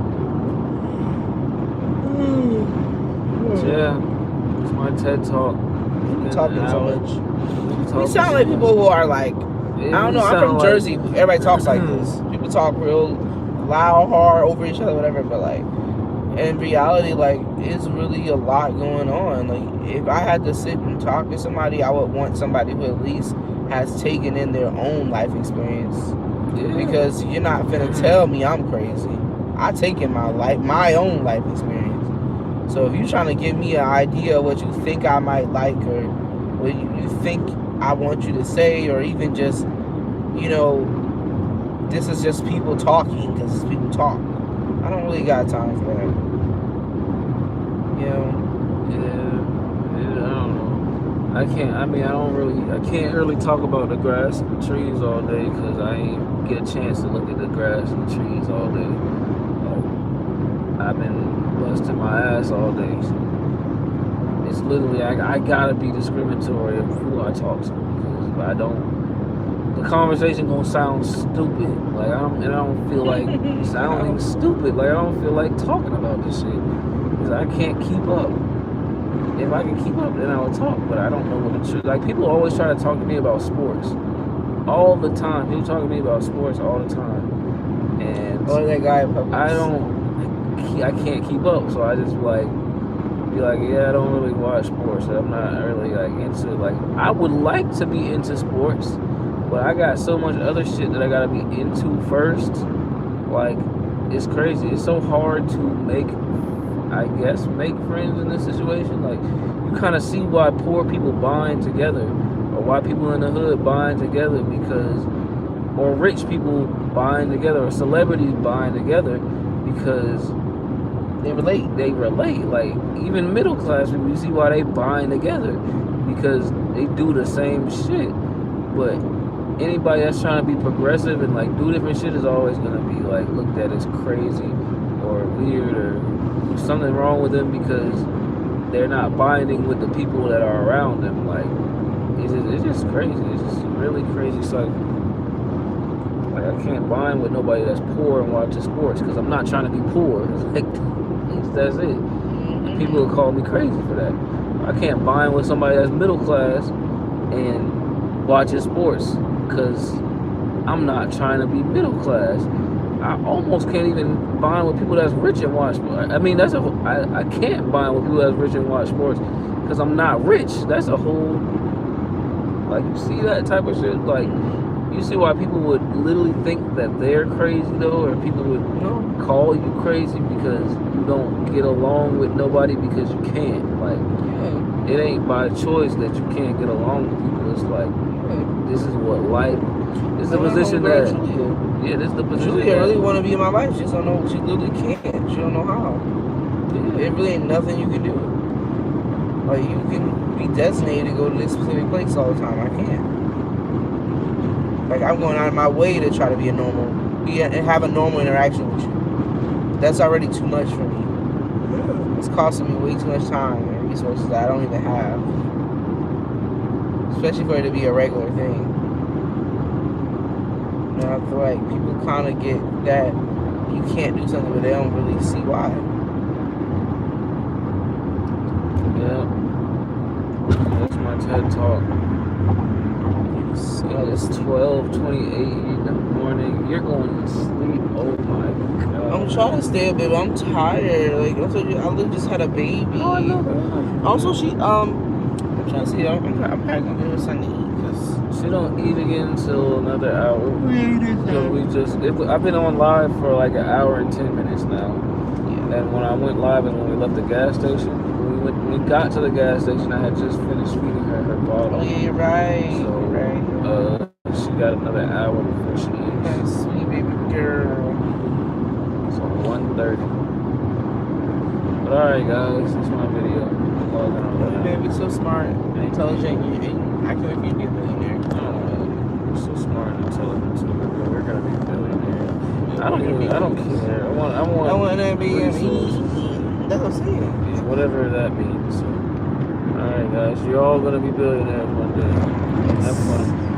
So, yeah, it's my TED talk. We talking so much. We sound like people who are like, I don't know, I'm from Jersey. Everybody talks like this. People talk real loud, hard over each other, whatever. But like, in reality, like, it's really a lot going on. Like, if I had to sit and talk to somebody, I would want somebody who at least has taken in their own life experience. Yeah. Because you're not finna tell me I'm crazy. I take in my own life experience. So if you're trying to give me an idea of what you think I might like or what you think I want you to say, or even just, you know, this is just people talking because it's people talk. I don't really got time for that. You know? Yeah, I don't know. I can't really talk about the grass and the trees all day because I ain't get a chance to look at the grass and the trees all day. I've been busting my ass all day. So it's literally, I gotta be discriminatory of who I talk to because if I don't, the conversation gonna sound stupid. Like I don't feel like sounding stupid. Like I don't feel like talking about this shit because I can't keep up. If I can keep up, then I would talk. But I don't know what the truth. Like people always try to talk to me about sports all the time. People talk to me about sports all the time, and that guy. I can't keep up, so I just like be like, yeah, I don't really watch sports. I'm not really like into it. Like I would like to be into sports, but I got so much other shit that I gotta be into first. Like it's crazy. It's so hard to make friends in this situation. Like you kind of see why poor people bind together, or why people in the hood bind together or rich people bind together, or celebrities bind together because they relate. Like even middle class people, you see why they bind together because they do the same shit. But anybody that's trying to be progressive and like do different shit is always gonna be like looked at as crazy or weird or something wrong with them because they're not binding with the people that are around them. Like it's just crazy. It's just a really crazy cycle. Like I can't bind with nobody that's poor and watches sports because I'm not trying to be poor. That's it. And people will call me crazy for that. I can't bind with somebody that's middle class and watches sports because I'm not trying to be middle class. I almost can't even bind with people that's rich and watch sports. I mean, I can't bind with people that's rich and watch sports because I'm not rich. That's a whole, like, you see that type of shit? Like, you see why people would literally think that they're crazy though, or people would call you crazy because you don't get along with nobody because you can't. Like, it ain't by choice that you can't get along with people. It's like, this is what life. This is the position that. Yeah, this is the position. Julia really want to be in my life. She just don't know. She literally can't. She don't know how. Yeah. It really ain't nothing you can do. Like you can be designated to go to this specific place all the time. I can't. Like, I'm going out of my way to try to be and have a normal interaction with you. That's already too much for me. It's costing me way too much time and resources that I don't even have. Especially for it to be a regular thing. And I feel like people kind of get that you can't do something, but they don't really see why. Yeah. That's my TED Talk. It's 12:28 in the morning. You're I'm trying to stay up, baby. I'm tired. Like I told you, I literally just had a baby. Oh, I know. Also, I'm trying to see. I'm probably gonna give her something to eat because She don't eat again until another hour. So I've been on live for like an hour and 10 minutes now. yeah. And when I went live and when we left the gas station, when we got to the gas station, I had just finished feeding her bottle. Oh yeah, you're right. So, You're right. she got another hour before she eats. That's sweet baby girl. So 1:30. But alright guys, that's my video. I'm logging on Oh, now. baby, so smart, intelligent. I can't wait for you to be a millionaire. You're so smart and intelligent too. We're gonna be billionaires. I don't care. I want to be a resources. That's what I'm saying. Whatever that means. So, alright guys, you're all gonna be billionaires one day. Have fun.